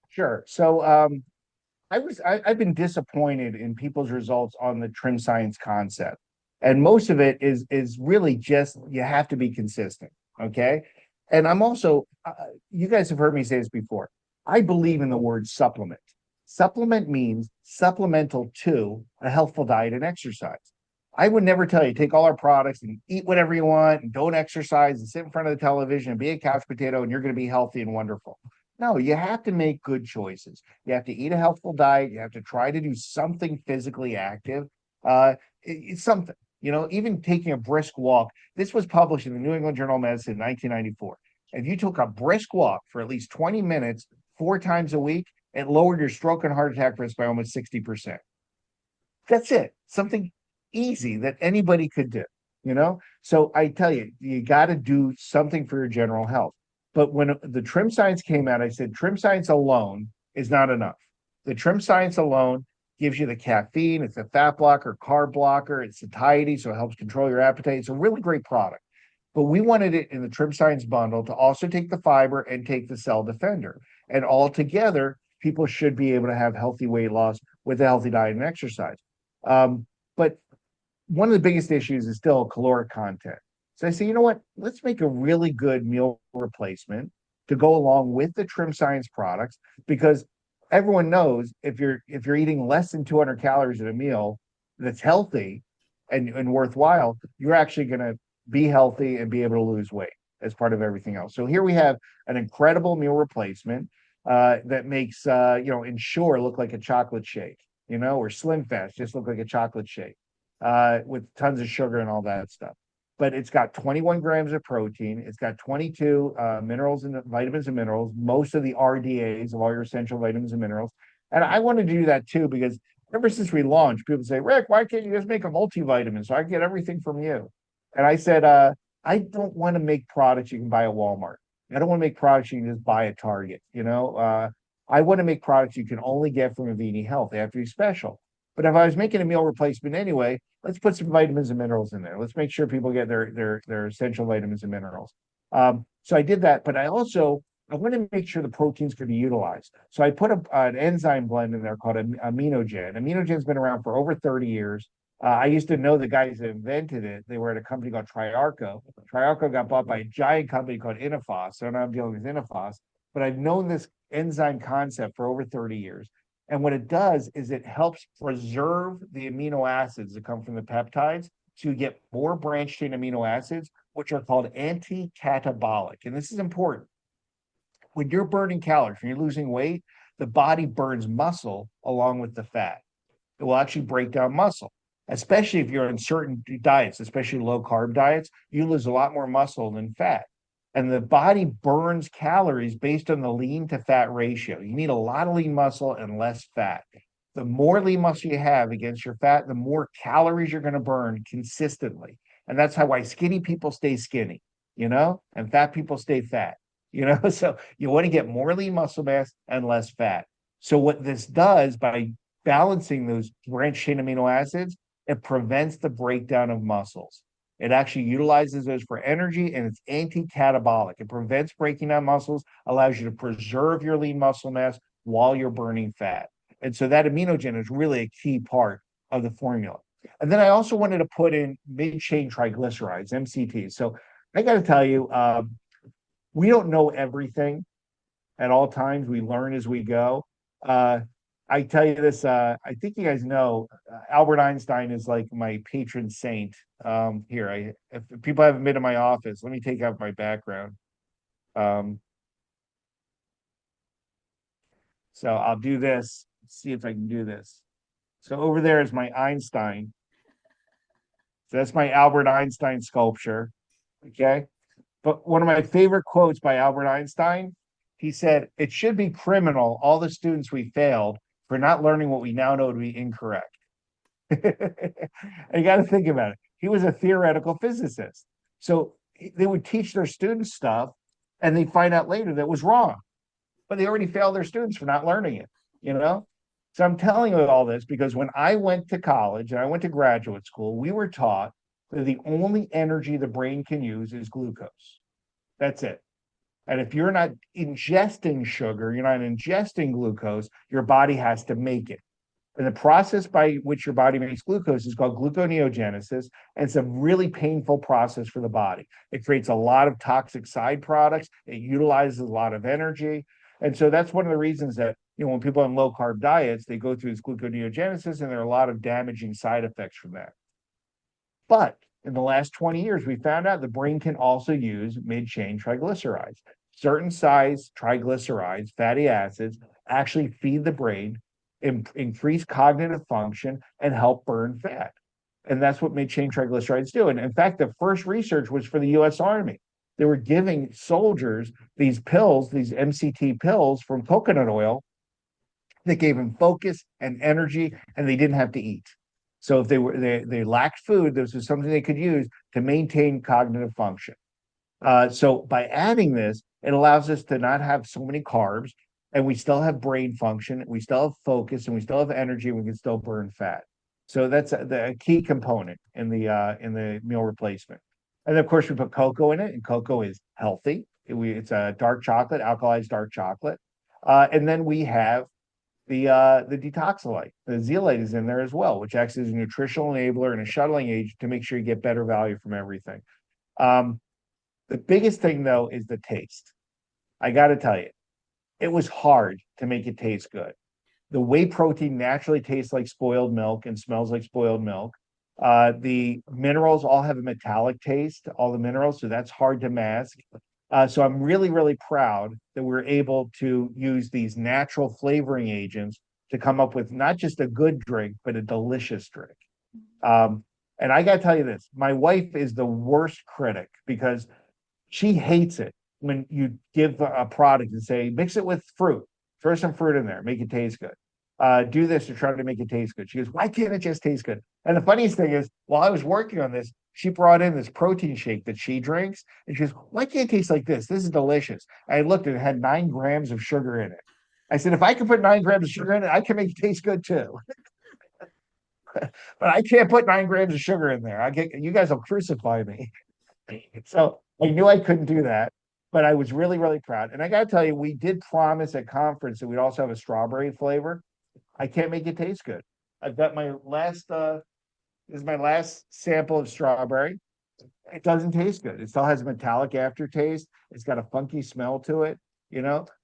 Sure. So I've been disappointed in people's results on the trim science concept. And most of it is really just you have to be consistent. Okay. And I'm also you guys have heard me say this before. I believe in the word supplement. Supplement means supplemental to a healthful diet and exercise. I would never tell you take all our products and eat whatever you want and don't exercise and sit in front of the television and be a couch potato and you're going to be healthy and wonderful. No, you have to make good choices. You have to eat a healthful diet. You have to try to do something physically active. It's something, even taking a brisk walk. This was published in the New England Journal of Medicine in 1994. If you took a brisk walk for at least 20 minutes, 4 times a week, it lowered your stroke and heart attack risk by almost 60%. That's it. Something easy that anybody could do. So I tell you, you got to do something for your general health. But when the trim science came out, I said trim science alone is not enough. The trim science alone gives you the caffeine, it's a fat blocker, carb blocker, it's satiety, so it helps control your appetite. It's a really great product. But we wanted it in the trim science bundle to also take the fiber and take the cell defender. And all together, people should be able to have healthy weight loss with a healthy diet and exercise. But one of the biggest issues is still caloric content. So I say, you know what? Let's make a really good meal replacement to go along with the trim science products because everyone knows if you're eating less than 200 calories in a meal that's healthy and worthwhile, you're actually going to be healthy and be able to lose weight as part of everything else. So here we have an incredible meal replacement that makes Ensure look like a chocolate shake, or Slim Fast just look like a chocolate shake with tons of sugar and all that stuff. But it's got 21 grams of protein. It's got 22 minerals and vitamins and minerals, most of the RDAs of all your essential vitamins and minerals. And I wanted to do that too, because ever since we launched, people say, Rick, why can't you just make a multivitamin so I can get everything from you? And I said, I don't want to make products you can buy at Walmart. I don't want to make products you can just buy at Target. I want to make products you can only get from Avini Health. They have to be special. But if I was making a meal replacement anyway, let's put some vitamins and minerals in there. Let's make sure people get their essential vitamins and minerals. So I did that, but I want to make sure the proteins could be utilized. So I put an enzyme blend in there called Aminogen. Aminogen's been around for over 30 years. I used to know the guys that invented it. They were at a company called Triarco. Triarco got bought by a giant company called Inifos. So now I'm dealing with Inifos. But I've known this enzyme concept for over 30 years. And what it does is it helps preserve the amino acids that come from the peptides so you get more branched chain amino acids, which are called anti-catabolic. And this is important. When you're burning calories, when you're losing weight, the body burns muscle along with the fat. It will actually break down muscle, especially if you're on certain diets, especially low carb diets, you lose a lot more muscle than fat. And the body burns calories based on the lean to fat ratio. You need a lot of lean muscle and less fat. The more lean muscle you have against your fat, the more calories you're going to burn consistently. And that's how why skinny people stay skinny, and fat people stay fat, So you want to get more lean muscle mass and less fat. So what this does by balancing those branched chain amino acids, it prevents the breakdown of muscles. It actually utilizes those for energy and it's anti-catabolic. It prevents breaking down muscles, allows you to preserve your lean muscle mass while you're burning fat. And so that aminogen is really a key part of the formula. And then I also wanted to put in mid-chain triglycerides, MCTs. So I got to tell you, we don't know everything at all times. We learn as we go. I tell you this, I think you guys know Albert Einstein is like my patron saint. If people haven't been to my office, let me take out my background. So I'll do this, see if I can do this. So over there is my Einstein. So that's my Albert Einstein sculpture. Okay. But one of my favorite quotes by Albert Einstein, he said, "It should be criminal, all the students we failed for not learning what we now know to be incorrect." And you got to think about it. He was a theoretical physicist. So they would teach their students stuff and they find out later that was wrong, but they already failed their students for not learning it, you know? So I'm telling you all this because when I went to college and I went to graduate school, we were taught that the only energy the brain can use is glucose. That's it. And if you're not ingesting sugar, you're not ingesting glucose, your body has to make it. And the process by which your body makes glucose is called gluconeogenesis. And it's a really painful process for the body. It creates a lot of toxic side products. It utilizes a lot of energy. And so that's one of the reasons that, when people on low carb diets, they go through this gluconeogenesis and there are a lot of damaging side effects from that. But in the last 20 years, we found out the brain can also use mid-chain triglycerides. Certain size triglycerides, fatty acids, actually feed the brain, increase cognitive function, and help burn fat. And that's what mid-chain triglycerides do. And in fact, the first research was for the US Army. They were giving soldiers these pills, these MCT pills from coconut oil that gave them focus and energy, and they didn't have to eat. So if they lacked food, this was something they could use to maintain cognitive function. So by adding this, it allows us to not have so many carbs, and we still have brain function, we still have focus, and we still have energy, and we can still burn fat. So that's a key component in the meal replacement. And of course, we put cocoa in it, and cocoa is healthy. It's a dark chocolate, alkalized dark chocolate. And then we have the detoxolite. The zeolite is in there as well, which acts as a nutritional enabler and a shuttling agent to make sure you get better value from everything. The biggest thing though is the taste. I got to tell you, it was hard to make it taste good. The whey protein naturally tastes like spoiled milk and smells like spoiled milk. The minerals all have a metallic taste, all the minerals, so that's hard to mask. So I'm really, really proud that we're able to use these natural flavoring agents to come up with not just a good drink, but a delicious drink. And I got to tell you this, my wife is the worst critic because she hates it when you give a product and say, mix it with fruit, throw some fruit in there, make it taste good. Do this to try to make it taste good. She goes, why can't it just taste good? And the funniest thing is, while I was working on this, she brought in this protein shake that she drinks. And she goes, why can't it taste like this? This is delicious. I looked and it had 9 grams of sugar in it. I said, if I can put 9 grams of sugar in it, I can make it taste good too. But I can't put 9 grams of sugar in there. You guys will crucify me. So I knew I couldn't do that, but I was really, really proud. And I got to tell you, we did promise at conference that we'd also have a strawberry flavor. I can't make it taste good. I've got my last, this is my last sample of strawberry. It doesn't taste good. It still has a metallic aftertaste. It's got a funky smell to it,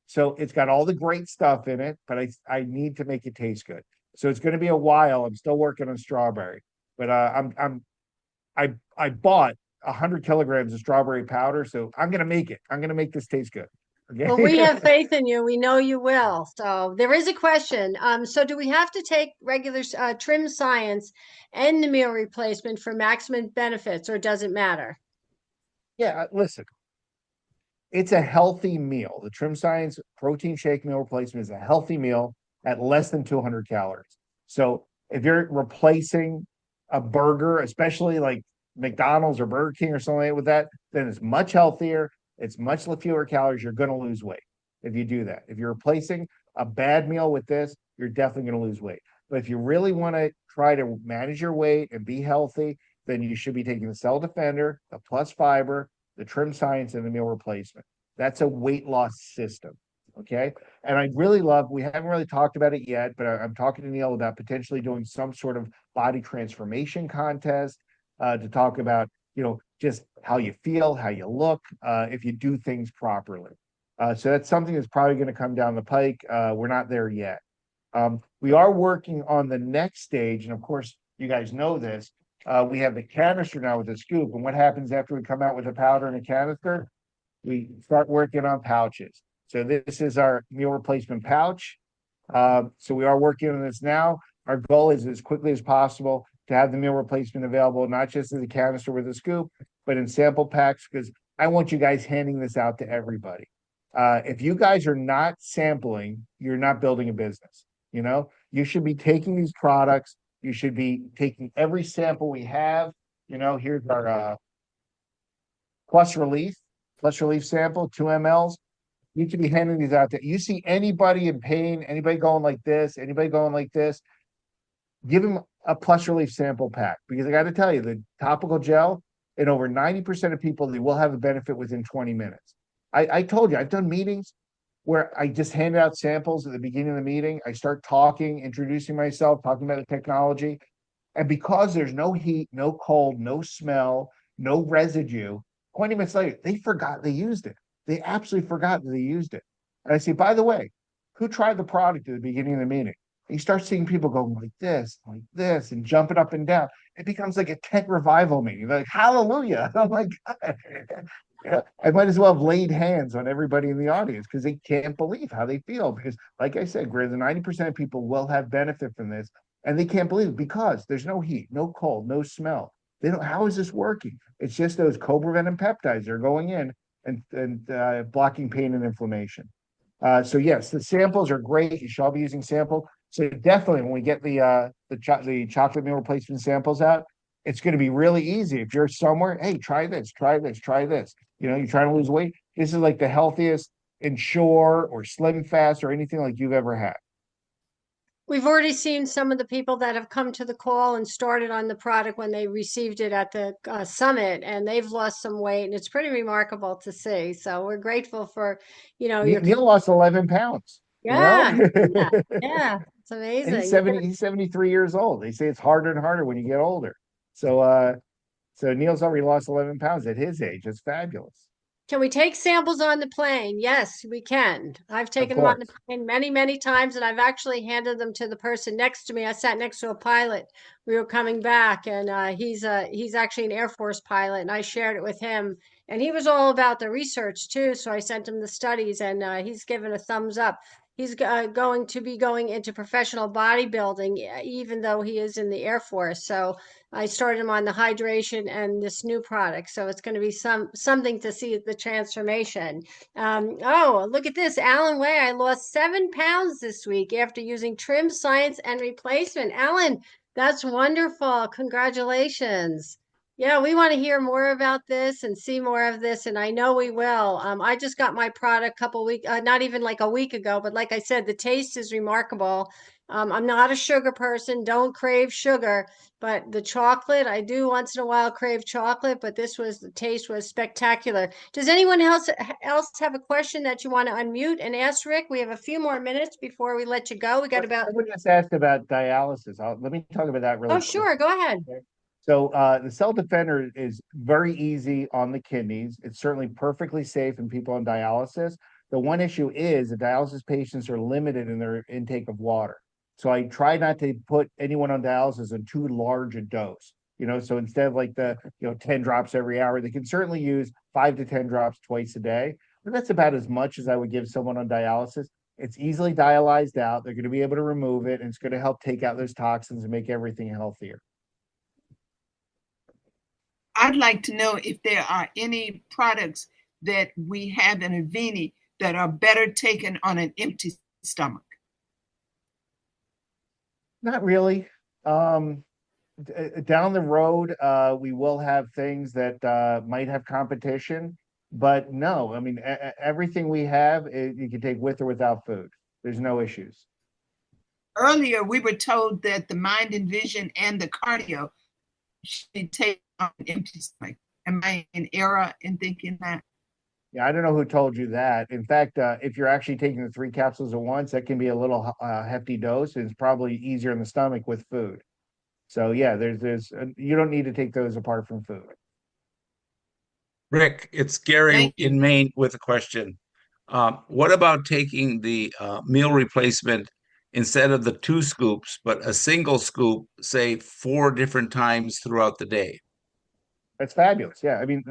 So it's got all the great stuff in it, but I need to make it taste good. So it's going to be a while. I'm still working on strawberry, but I bought 100 kilograms of strawberry powder, so I'm going to make it. I'm going to make this taste good. Okay.
Well, we have faith in you. We know you will. So there is a question. So do we have to take regular trim science and the meal replacement for maximum benefits, or does it matter?
Yeah, listen, it's a healthy meal. The Trim Science protein shake meal replacement is a healthy meal at less than 200 calories. So if you're replacing a burger, especially like McDonald's or Burger King or something with that, then it's much healthier. It's much fewer calories. You're going to lose weight if you do that. If you're replacing a bad meal with this, you're definitely going to lose weight. But if you really want to try to manage your weight and be healthy, then you should be taking the Cell Defender, the Plus Fiber, the Trim Science, and the meal replacement. That's a weight loss system. Okay. And I really love, we haven't really talked about it yet, but I'm talking to Neil about potentially doing some sort of body transformation contest to talk about, just how you feel, how you look, if you do things properly. So that's something that's probably going to come down the pike. We're not there yet. We are working on the next stage. And of course, you guys know this. We have the canister now with the scoop. And what happens after we come out with a powder and a canister? We start working on pouches. So this is our meal replacement pouch. So we are working on this now. Our goal is as quickly as possible to have the meal replacement available, not just in the canister with a scoop, but in sample packs, because I want you guys handing this out to everybody. If you guys are not sampling, you're not building a business. You know, you should be taking these products. You should be taking every sample we have. You know, here's our plus relief, plus relief sample, 2 mLs. You should be handing these out to, you see anybody in pain, anybody going like this, anybody going like this, give them a plus relief sample pack, because I got to tell you, the topical gel, in over 90% of people, they will have a benefit within 20 minutes. I told you, I've done meetings where I just hand out samples at the beginning of the meeting. I start talking, introducing myself, talking about the technology. And because there's no heat, no cold, no smell, no residue, 20 minutes later, they forgot they used it. They absolutely forgot that they used it. And I say, by the way, who tried the product at the beginning of the meeting? And you start seeing people going like this, and jumping up and down. It becomes like a tech revival meeting. They're like, hallelujah. Oh my God. Yeah, I might as well have laid hands on everybody in the audience because they can't believe how they feel. Because, like I said, greater than 90% of people will have benefit from this, and they can't believe it because there's no heat, no cold, no smell. They don't. How is this working? It's just those copreventin peptides are going in and blocking pain and inflammation. So yes, the samples are great. You should all be using sample. So definitely, when we get the chocolate meal replacement samples out, it's going to be really easy. If you're somewhere, hey, try this, try this, try this. You know, you're trying to lose weight. This is like the healthiest Ensure or Slim Fast or anything like you've ever had.
We've already seen some of the people that have come to the call and started on the product when they received it at the summit, and they've lost some weight, and it's pretty remarkable to see. So we're grateful for, your
Neil lost 11 pounds. You know,
yeah, yeah, yeah. It's
and
amazing. You're gonna
he's 73 years old. They say it's harder and harder when you get older. So so Neil's already lost 11 pounds at his age. It's fabulous.
Can we take samples on the plane? Yes, we can. I've
Of
taken them on the
course.
plane many, many times, and I've actually handed them to the person next to me. I sat next to a pilot. We were coming back, and he's actually an Air Force pilot, and I shared it with him. And he was all about the research too, so I sent him the studies, and he's given a thumbs up. He's going to be going into professional bodybuilding, even though he is in the Air Force. So I started him on the hydration and this new product. So it's going to be something to see the transformation. Oh, look at this. Alan Way, I lost 7 pounds this week after using Trim Science and Replacement. Alan, that's wonderful. Congratulations. Yeah, we want to hear more about this and see more of this, and I know we will. I just got my product a couple weeks, not even like a week ago, but like I said, the taste is remarkable. I'm not a sugar person, don't crave sugar, but the chocolate, I do once in a while crave chocolate, but the taste was spectacular. Does anyone else have a question that you want to unmute and ask Rick? We have a few more minutes before we let you go. We got about,
Someone just asked about dialysis. Let me talk about that
oh,
really quick.
sure, go ahead.
Okay. So the cell defender is very easy on the kidneys. It's certainly perfectly safe in people on dialysis. The one issue is that dialysis patients are limited in their intake of water. So I try not to put anyone on dialysis on too large a dose. You know, so instead of like the 10 drops every hour, they can certainly use 5 to 10 drops twice a day. But that's about as much as I would give someone on dialysis. It's easily dialyzed out. They're going to be able to remove it, and it's going to help take out those toxins and make everything healthier.
I'd like to know if there are any products that we have in Avini that are better taken on an empty stomach.
Not really. Down the road, we will have things that might have competition, but no, I mean, everything we have, you can take with or without food. There's no issues.
Earlier, we were told that the mind and vision and the cardio should be taken on an empty stomach. Am I in error in thinking that?
Yeah, I don't know who told you that. In fact, if you're actually taking the 3 capsules at once, that can be a little hefty dose. And it's probably easier in the stomach with food. So yeah, you don't need to take those apart from food.
Rick, it's Gary
Thank you.
in Maine with a question. What about taking the meal replacement instead of the 2 scoops, but a single scoop, say 4 different times throughout the day?
That's fabulous. Yeah, I mean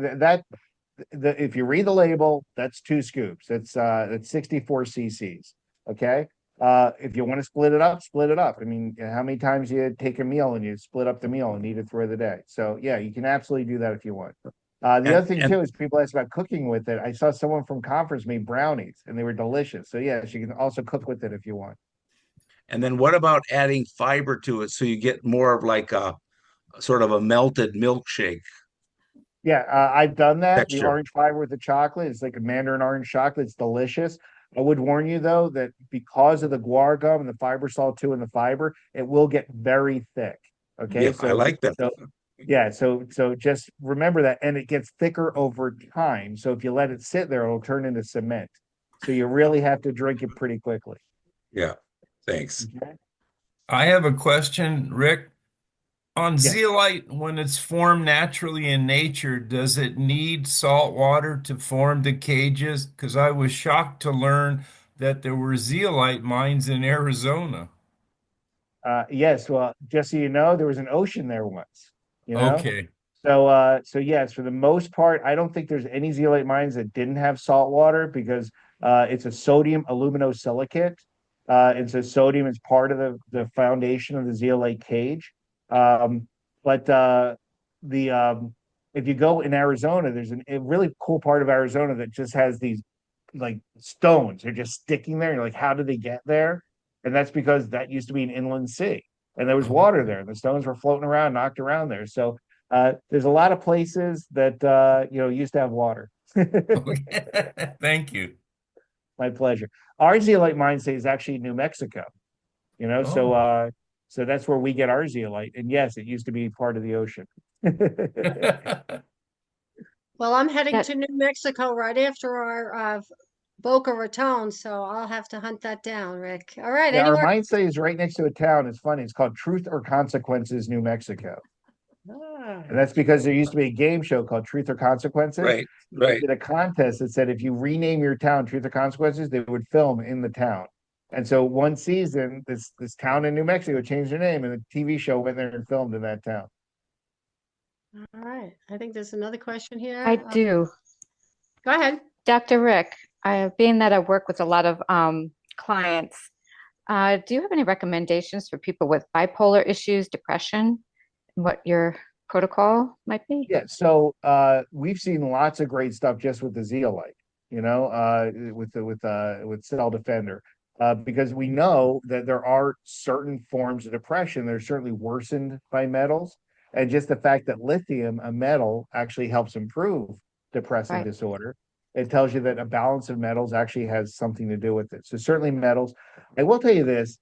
if you read the label, that's 2 scoops. That's 64 cc's. Okay. If you want to split it up, split it up. I mean, how many times you take a meal and you split up the meal and eat it through the day? So yeah, you can absolutely do that if you want. The other thing
And
too is people ask about cooking with it. I saw someone from conference made brownies and they were delicious. So yes, you can also cook with it if you want.
and then what about adding fiber to it so you get more of like a sort of a melted milkshake
Yeah, I've done that. The
texture?
orange fiber with the chocolate, it's like a mandarin orange chocolate. It's delicious. I would warn you though that because of the guar gum and the fiber salt too and the fiber, it will get very thick. Okay,
Yeah, I like that.
so yeah, so just remember that, and it gets thicker over time. So if you let it sit there, it'll turn into cement. So you really have to drink it pretty quickly.
Yeah, thanks.
Okay?
I have a question, Rick. On
Yes.
zeolite, when it's formed naturally in nature, does it need salt water to form the cages? Because I was shocked to learn that there were zeolite mines in Arizona.
Yes, well, just so you know, there was an ocean there once, you know?
Okay.
So yes, for the most part, I don't think there's any zeolite mines that didn't have salt water because it's a sodium aluminosilicate. And so sodium is part of the foundation of the zeolite cage. But the if you go in Arizona, there's a really cool part of Arizona that just has these like stones. They're just sticking there. You're like, how did they get there? And that's because that used to be an inland sea and there was water there. And the stones were floating around, knocked around there. So there's a lot of places that used to have water.
Okay. Thank you.
My pleasure. Our zeolite mine say is actually in New Mexico. So
Oh.
so that's where we get our zeolite. And yes, it used to be part of the ocean.
Well, I'm heading
That-
to New Mexico right after our Boca Raton, so I'll have to hunt that down, Rick. All right,
Yeah,
any
our
more?
mine say is right next to a town. It's funny. It's called Truth or Consequences, New Mexico.
Ah,
And that's because there used to be a game show called Truth or Consequences.
Right,
They
right.
did a contest that said if you rename your town Truth or Consequences, they would film in the town. And so one season, this town in New Mexico changed their name, and the TV show went there and filmed in that town.
all right, I think there's another question here.
I do.
Go ahead.
Dr. Rick, being that I work with a lot of clients, do you have any recommendations for people with bipolar issues, depression, and what your protocol might be?
Yeah, so we've seen lots of great stuff just with the zeolite, with Cell Defender, because we know that there are certain forms of depression that are certainly worsened by metals, and just the fact that lithium, a metal, actually helps improve depressive
Right.
disorder. It tells you that a balance of metals actually has something to do with it. So certainly metals. I will tell you this.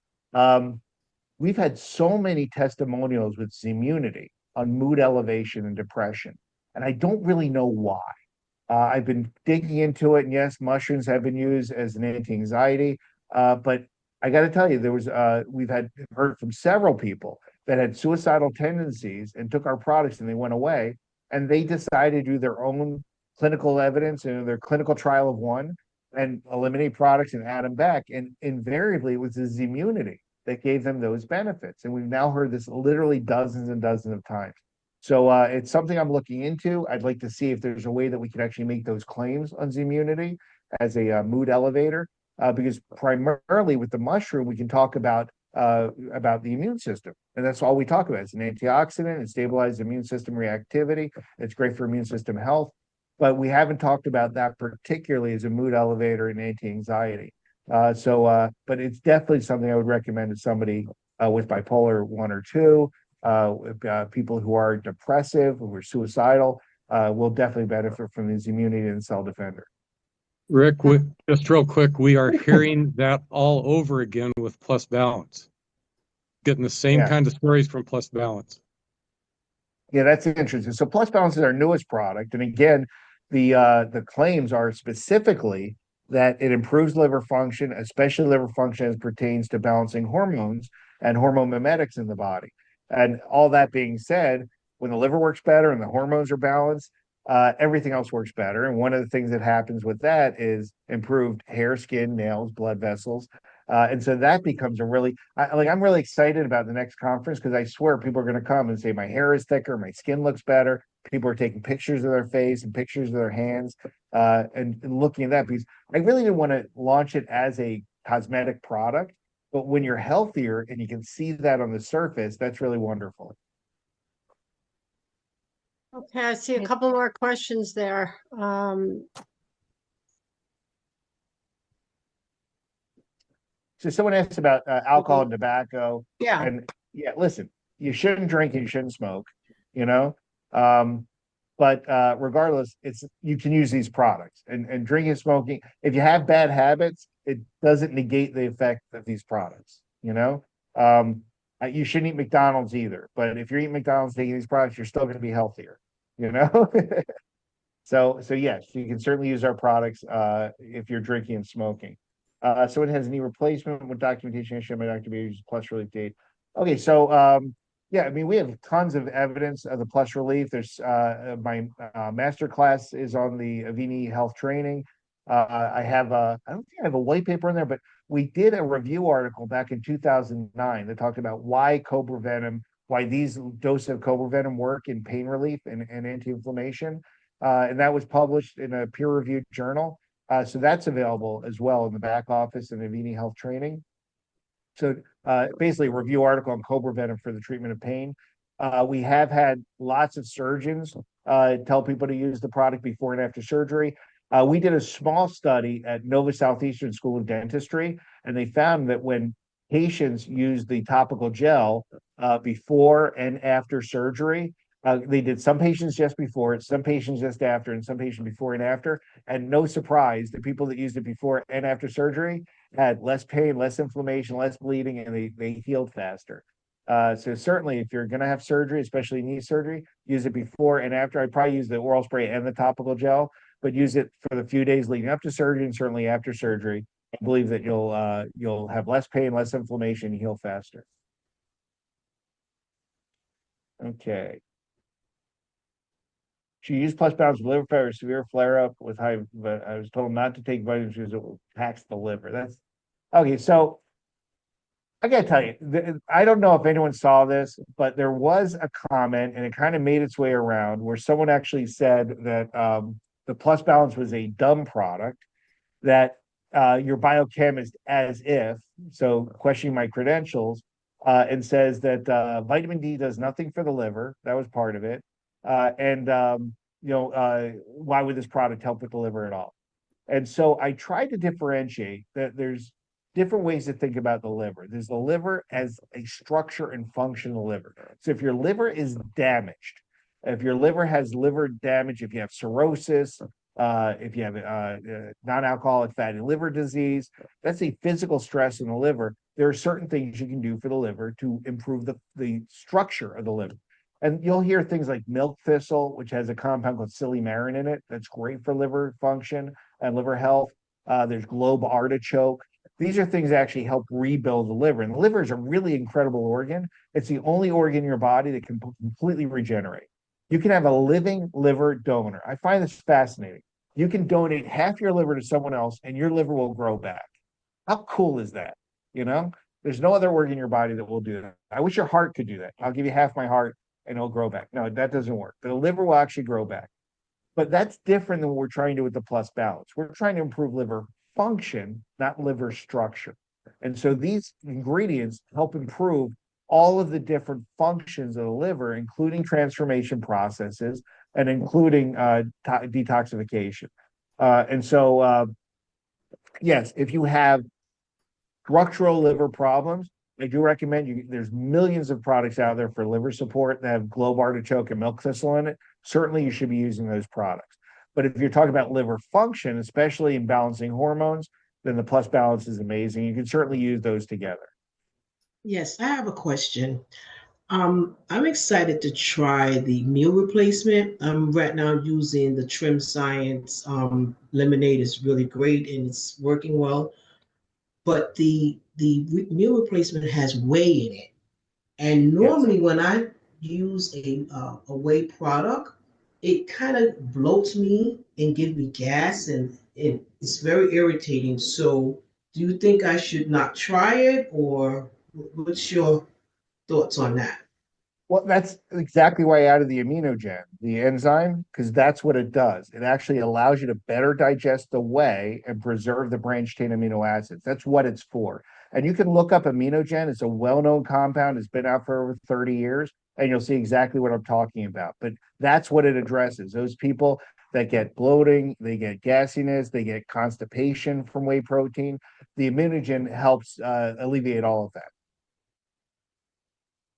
We've had so many testimonials with immunity on mood elevation and depression, and I don't really know why. I've been digging into it, and yes, mushrooms have been used as an anti-anxiety, but I got to tell you, we've heard from several people that had suicidal tendencies and took our products and they went away, and they decided to do their own clinical evidence and their clinical trial of one and eliminate products and add them back, and invariably it was this immunity that gave them those benefits. And we've now heard this literally dozens and dozens of times. So it's something I'm looking into. I'd like to see if there's a way that we can actually make those claims on immunity as a mood elevator, because primarily with the mushroom, we can talk about the immune system. And that's all we talk about. It's an antioxidant, it stabilizes immune system reactivity, it's great for immune system health. But we haven't talked about that particularly as a mood elevator and anti-anxiety. But it's definitely something I would recommend to somebody with bipolar 1 or 2, people who are depressive, who are suicidal, will definitely benefit from this immunity and Cell Defender.
Rick, just real quick, we are hearing that all over again with Plus Balance. Getting the same
Yeah.
kind of stories from Plus Balance.
Yeah, that's interesting. So Plus Balance is our newest product, and again, the claims are specifically that it improves liver function, especially liver function as pertains to balancing hormones and hormone mimetics in the body. And all that being said, when the liver works better and the hormones are balanced, everything else works better. And one of the things that happens with that is improved hair, skin, nails, blood vessels. And so that becomes I'm really excited about the next conference because I swear people are going to come and say my hair is thicker, my skin looks better. People are taking pictures of their face and pictures of their hands, and looking at that because I really didn't want to launch it as a cosmetic product. But when you're healthier and you can see that on the surface, that's really wonderful.
Okay, I see a couple more questions there.
So someone asked about alcohol and tobacco,
Yeah,
and yeah, listen, you shouldn't drink and you shouldn't smoke, you know. Um, but regardless, it's you can use these products and drinking and smoking. If you have bad habits, it doesn't negate the effect of these products, you know. You shouldn't eat McDonald's either, but if you're eating McDonald's taking these products, you're still going to be healthier, you know. So yes, you can certainly use our products if you're drinking and smoking. So it has knee replacement with documentation issue my doctor use plus relief date. Okay, so yeah, I mean we have tons of evidence of the plus relief. There's my master class is on the Avini health training. I don't think I have a white paper in there, but we did a review article back in 2009 that talked about why cobra venom, why these doses of cobra venom work in pain relief and anti-inflammation. And that was published in a peer-reviewed journal. So that's available as well in the back office and Avini Health Training. So basically, a review article on cobra venom for the treatment of pain. We have had lots of surgeons tell people to use the product before and after surgery. We did a small study at Nova Southeastern School of Dentistry, and they found that when patients use the topical gel before and after surgery, they did some patients just before, some patients just after, and some patients before and after. And no surprise, the people that used it before and after surgery had less pain, less inflammation, less bleeding, and they healed faster. So certainly, if you're going to have surgery, especially knee surgery, use it before and after. I'd probably use the oral spray and the topical gel, but use it for the few days leading up to surgery and certainly after surgery. I believe that you'll have less pain, less inflammation, heal faster. Okay. She used plus balance with liver failure, severe flare up with high, but I was told not to take vitamins because it will tax the liver. That's okay. So I gotta tell you, I don't know if anyone saw this, but there was a comment and it kind of made its way around where someone actually said that the plus balance was a dumb product, that your biochemist, as if, so questioning my credentials, and says that vitamin D does nothing for the liver. That was part of it. And why would this product help with the liver at all? And so I tried to differentiate that there's different ways to think about the liver. There's the liver as a structure and function of the liver. So if your liver is damaged, if your liver has liver damage, if you have cirrhosis, if you have non-alcoholic fatty liver disease, that's a physical stress in the liver. There are certain things you can do for the liver to improve the structure of the liver. And you'll hear things like milk thistle, which has a compound called silymarin in it. That's great for liver function and liver health. There's globe artichoke. These are things that actually help rebuild the liver. And the liver is a really incredible organ. It's the only organ in your body that can completely regenerate. You can have a living liver donor. I find this fascinating. You can donate half your liver to someone else and your liver will grow back. How cool is that? You know, there's no other organ in your body that will do that. I wish your heart could do that. I'll give you half my heart and it'll grow back. No, that doesn't work. The liver will actually grow back. But that's different than what we're trying to do with the plus balance. We're trying to improve liver function, not liver structure. And so these ingredients help improve all of the different functions of the liver, including transformation processes and including detoxification. Yes, if you have structural liver problems, I do recommend you. There's millions of products out there for liver support that have globe artichoke and milk thistle in it. Certainly, you should be using those products. But if you're talking about liver function, especially in balancing hormones, then the plus balance is amazing. You can certainly use those together.
Yes, I have a question. I'm excited to try the meal replacement. I'm right now using the Trim Science lemonade. Is really great and it's working well. But the meal replacement has whey in it, and
Yes.
normally when I use a whey product, it kind of bloats me and gives me gas, and it's very irritating. So, do you think I should not try it, or what's your thoughts on that?
Well, that's exactly why I added the aminogen, the enzyme, because that's what it does. It actually allows you to better digest the whey and preserve the branched chain amino acids. That's what it's for. And you can look up aminogen. It's a well-known compound. It's been out for over 30 years. and you'll see exactly what I'm talking about. But that's what it addresses. Those people that get bloating, they get gassiness, they get constipation from whey protein. The Immunogen helps alleviate all of that.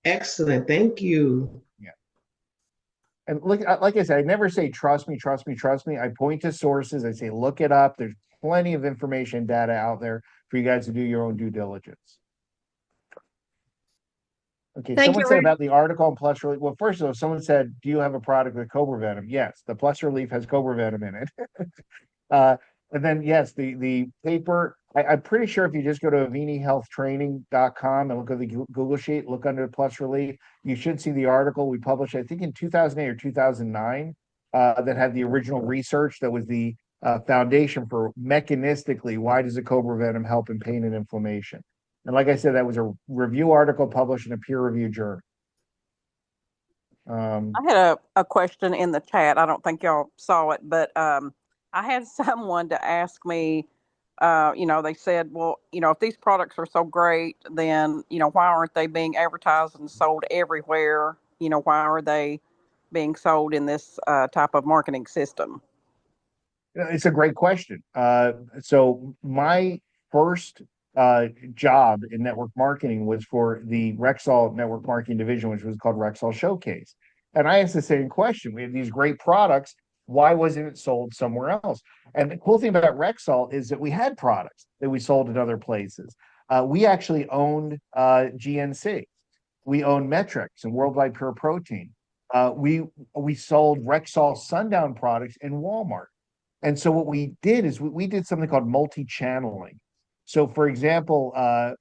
Excellent. Thank you.
Yeah. And look, like I said, I never say trust me, trust me, trust me. I point to sources. I say look it up. There's plenty of information, data out there for you guys to do your own due diligence. Okay,
Thank
someone
you,
said
Rick.
about the article on Plus Relief. Well, first of all, someone said, "Do you have a product with Cobra Venom?" Yes, the Plus Relief has Cobra Venom in it. And then yes, the paper. I'm pretty sure if you just go to avinihealthtraining.com and look at the Google sheet, look under Plus Relief, you should see the article we published, I think in 2008 or 2009, that had the original research that was the foundation for mechanistically why does the Cobra Venom help in pain and inflammation. And like I said, that was a review article published in a peer-reviewed journal.
I had a question in the chat. I don't think y'all saw it, but I had someone to ask me, they said, well, if these products are so great, then, why aren't they being advertised and sold everywhere? Why are they being sold in this type of marketing system?
It's a great question. So my first job in network marketing was for the Rexall network marketing division, which was called Rexall Showcase. And I asked the same question. We had these great products. Why wasn't it sold somewhere else? And the cool thing about Rexall is that we had products that we sold in other places. We actually owned GNC. We owned Metrics and Worldwide Pure Protein. We sold Rexall Sundown products in Walmart. And so what we did is we did something called multi-channeling. So for example,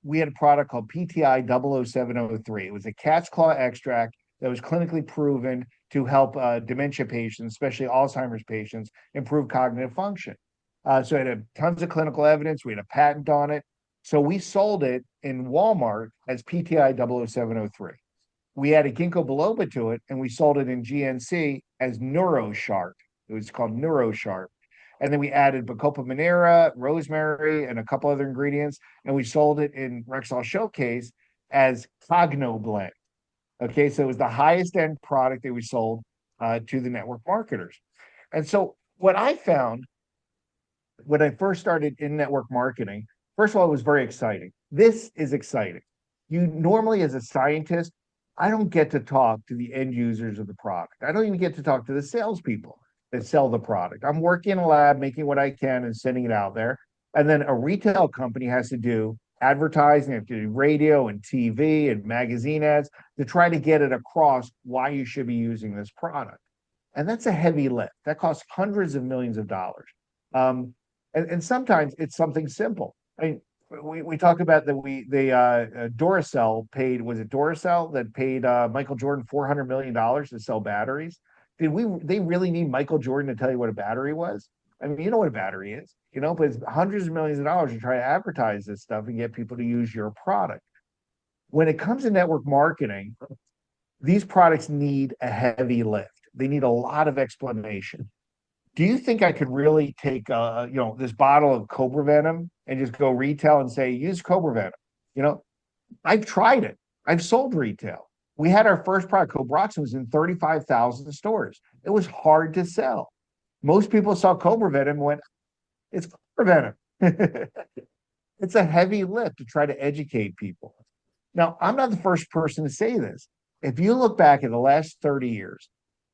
we had a product called PTI 00703. It was a cat's claw extract that was clinically proven to help dementia patients, especially Alzheimer's patients, improve cognitive function. So it had tons of clinical evidence. We had a patent on it. So we sold it in Walmart as PTI 00703. We added ginkgo biloba to it, and we sold it in GNC as NeuroSharp. It was called NeuroSharp. And then we added Bacopa Monnieri, rosemary, and a couple other ingredients. And we sold it in Rexall Showcase as CognoBlend. Okay, so it was the highest end product that we sold to the network marketers. And so what I found when I first started in network marketing, first of all, it was very exciting. This is exciting. You normally, as a scientist, I don't get to talk to the end users of the product. I don't even get to talk to the salespeople that sell the product. I'm working in a lab, making what I can and sending it out there. And then a retail company has to do advertising, have to do radio and TV and magazine ads to try to get it across why you should be using this product. And that's a heavy lift. That costs hundreds of millions of dollars. And sometimes it's something simple. I mean, we talk about that Duracell paid, was it Duracell that paid Michael Jordan $400 million to sell batteries? They really need Michael Jordan to tell you what a battery was? I mean, you know what a battery is, but it's hundreds of millions of dollars to try to advertise this stuff and get people to use your product. When it comes to network marketing, these products need a heavy lift. They need a lot of explanation. Do you think I could really take this bottle of Cobra Venom and just go retail and say, use Cobra Venom? I've tried it. I've sold retail. We had our first product, Cobroxin, was in 35,000 stores. It was hard to sell. Most people saw Cobra Venom and went, it's Cobra Venom. It's a heavy lift to try to educate people. Now, I'm not the first person to say this. If you look back at the last 30 years,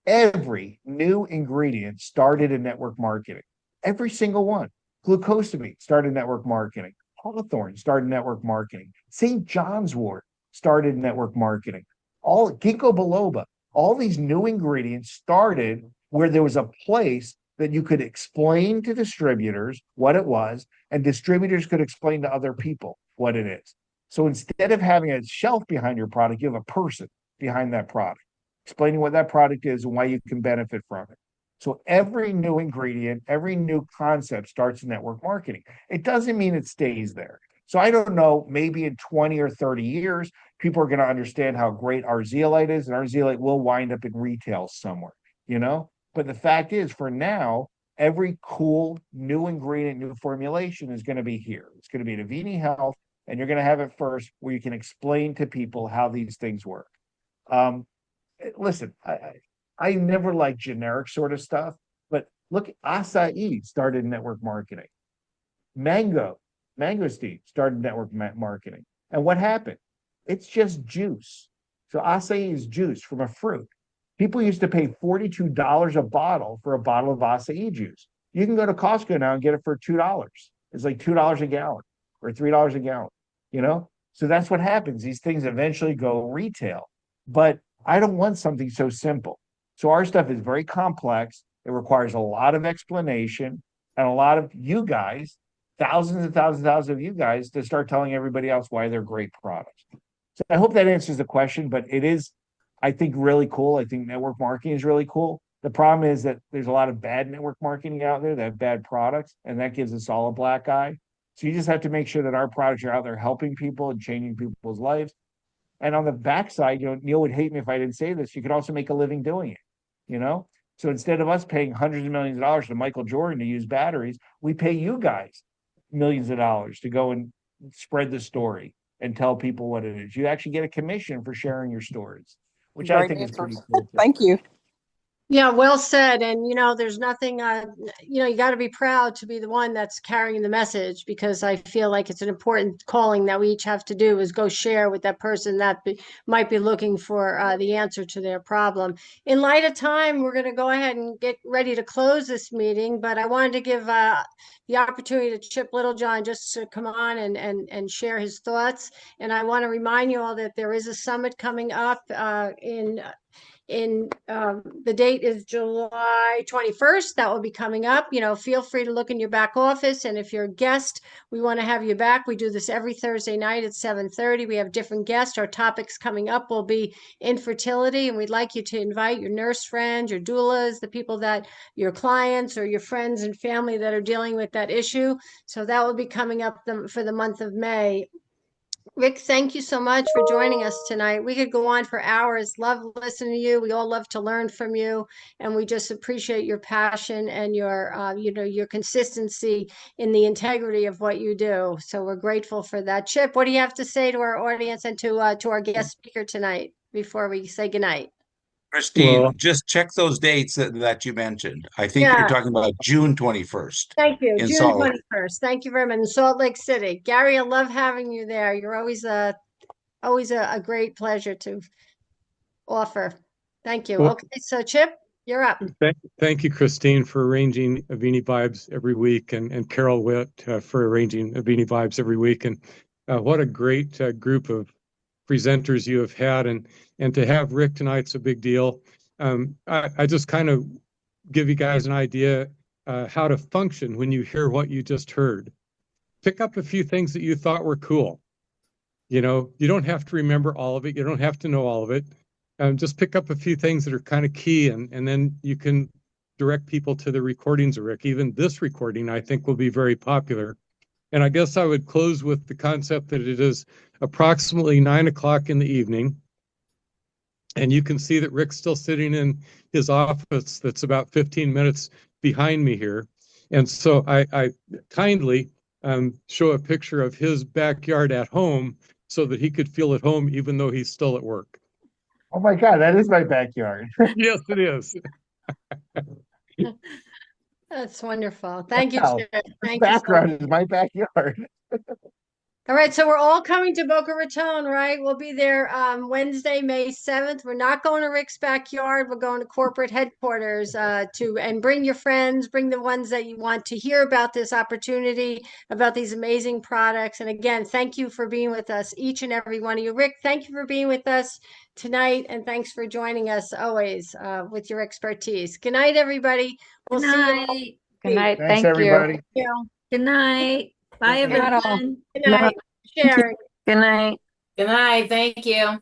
every new ingredient started in network marketing. Every single one. Glucosamine started network marketing. Hawthorne started network marketing. St. John's wort started network marketing. All ginkgo biloba, all these new ingredients started where there was a place that you could explain to distributors what it was, and distributors could explain to other people what it is. So instead of having a shelf behind your product, you have a person behind that product, explaining what that product is and why you can benefit from it. So every new ingredient, every new concept starts in network marketing. It doesn't mean it stays there. So I don't know, maybe in 20 or 30 years, people are going to understand how great our zeolite is, and our zeolite will wind up in retail somewhere, But the fact is, for now, every cool new ingredient, new formulation is going to be here. It's going to be at Avini Health, and you're going to have it first where you can explain to people how these things work. listen, I never like generic sort of stuff, but look, acai started network marketing. Mangosteen started network marketing. And what happened? It's just juice. So acai is juice from a fruit. People used to pay $42 a bottle for a bottle of acai juice. You can go to Costco now and get it for $2. It's like $2 a gallon or $3 a gallon, you know? So that's what happens. These things eventually go retail. But I don't want something so simple. So our stuff is very complex. It requires a lot of explanation and a lot of you guys, thousands and thousands and thousands of you guys, to start telling everybody else why they're great products. So I hope that answers the question, but it is, I think, really cool. I think network marketing is really cool. The problem is that there's a lot of bad network marketing out there that have bad products, and that gives us all a black eye. So you just have to make sure that our products are out there helping people and changing people's lives. And on the backside, you know, Neil would hate me if I didn't say this, you could also make a living doing it, you know? So instead of us paying hundreds of millions of dollars to Michael Jordan to use batteries, we pay you guys millions of dollars to go and spread the story and tell people what it is. You actually get a commission for sharing your stories, which I
Great
think is pretty
answers.
cool too.
Thank you.
Yeah, well said. And there's nothing, you got to be proud to be the one that's carrying the message, because I feel like it's an important calling that we each have to do, is go share with that person that might be looking for the answer to their problem. In light of time, we're going to go ahead and get ready to close this meeting, but I wanted to give the opportunity to Chip Littlejohn just to come on and share his thoughts. And I want to remind you all that there is a summit coming up the date is July 21st. That will be coming up. Feel free to look in your back office. And if you're a guest, we want to have you back. We do this every Thursday night at 7:30. We have different guests. Our topics coming up will be infertility. And we'd like you to invite your nurse friends, your doulas, the people that your clients or your friends and family that are dealing with that issue. So that will be coming up for the month of May. Rick, thank you so much for joining us tonight. We could go on for hours. Love listening to you. We all love to learn from you, and we just appreciate your passion and your consistency in the integrity of what you do. So we're grateful for that. Chip, what do you have to say to our audience and to our guest speaker tonight before we say goodnight?
Christine,
Well,
just check those dates that you mentioned. I think you're
Yeah.
talking about June 21st
Thank you.
in
June
Salt Lake.
21st. Thank you very much. In Salt Lake City. Gary, I love having you there. You're always a great pleasure to offer. Thank you.
Well-
Okay, so Chip, you're up.
thank you, Christine, for arranging Avini Vibes every week, and Carol Witt for arranging Avini Vibes every week. And what a great group of presenters you have had, and to have Rick tonight's a big deal. I just kind of give you guys an idea how to function when you hear what you just heard. Pick up a few things that you thought were cool. You don't have to remember all of it. You don't have to know all of it. Just pick up a few things that are kind of key, and then you can direct people to the recordings of Rick. Even this recording, I think, will be very popular. And I guess I would close with the concept that it is approximately 9 o'clock in the evening. And you can see that Rick's still sitting in his office that's about 15 minutes behind me here. And so I kindly show a picture of his backyard at home so that he could feel at home even though he's still at work.
Oh my God, that is my backyard.
Yes, it is.
That's wonderful. Thank you,
Wow.
Chip.
This
Thank you so
background is my backyard.
All right, so we're all coming to Boca Raton, right? We'll be there Wednesday, May 7th. We're not going to Rick's backyard. We're going to corporate headquarters and bring your friends, bring the ones that you want to hear about this opportunity, about these amazing products. And again, thank you for being with us, each and every one of you. Rick, thank you for being with us tonight, and thanks for joining us always with your expertise. Good night, everybody. We'll
Good
see you.
night.
Good night.
Thanks,
Thank
everybody.
Thank you.
Good night. Bye,
Good night,
everyone.
Good night. Sharing.
Good night.
Good night. Thank you.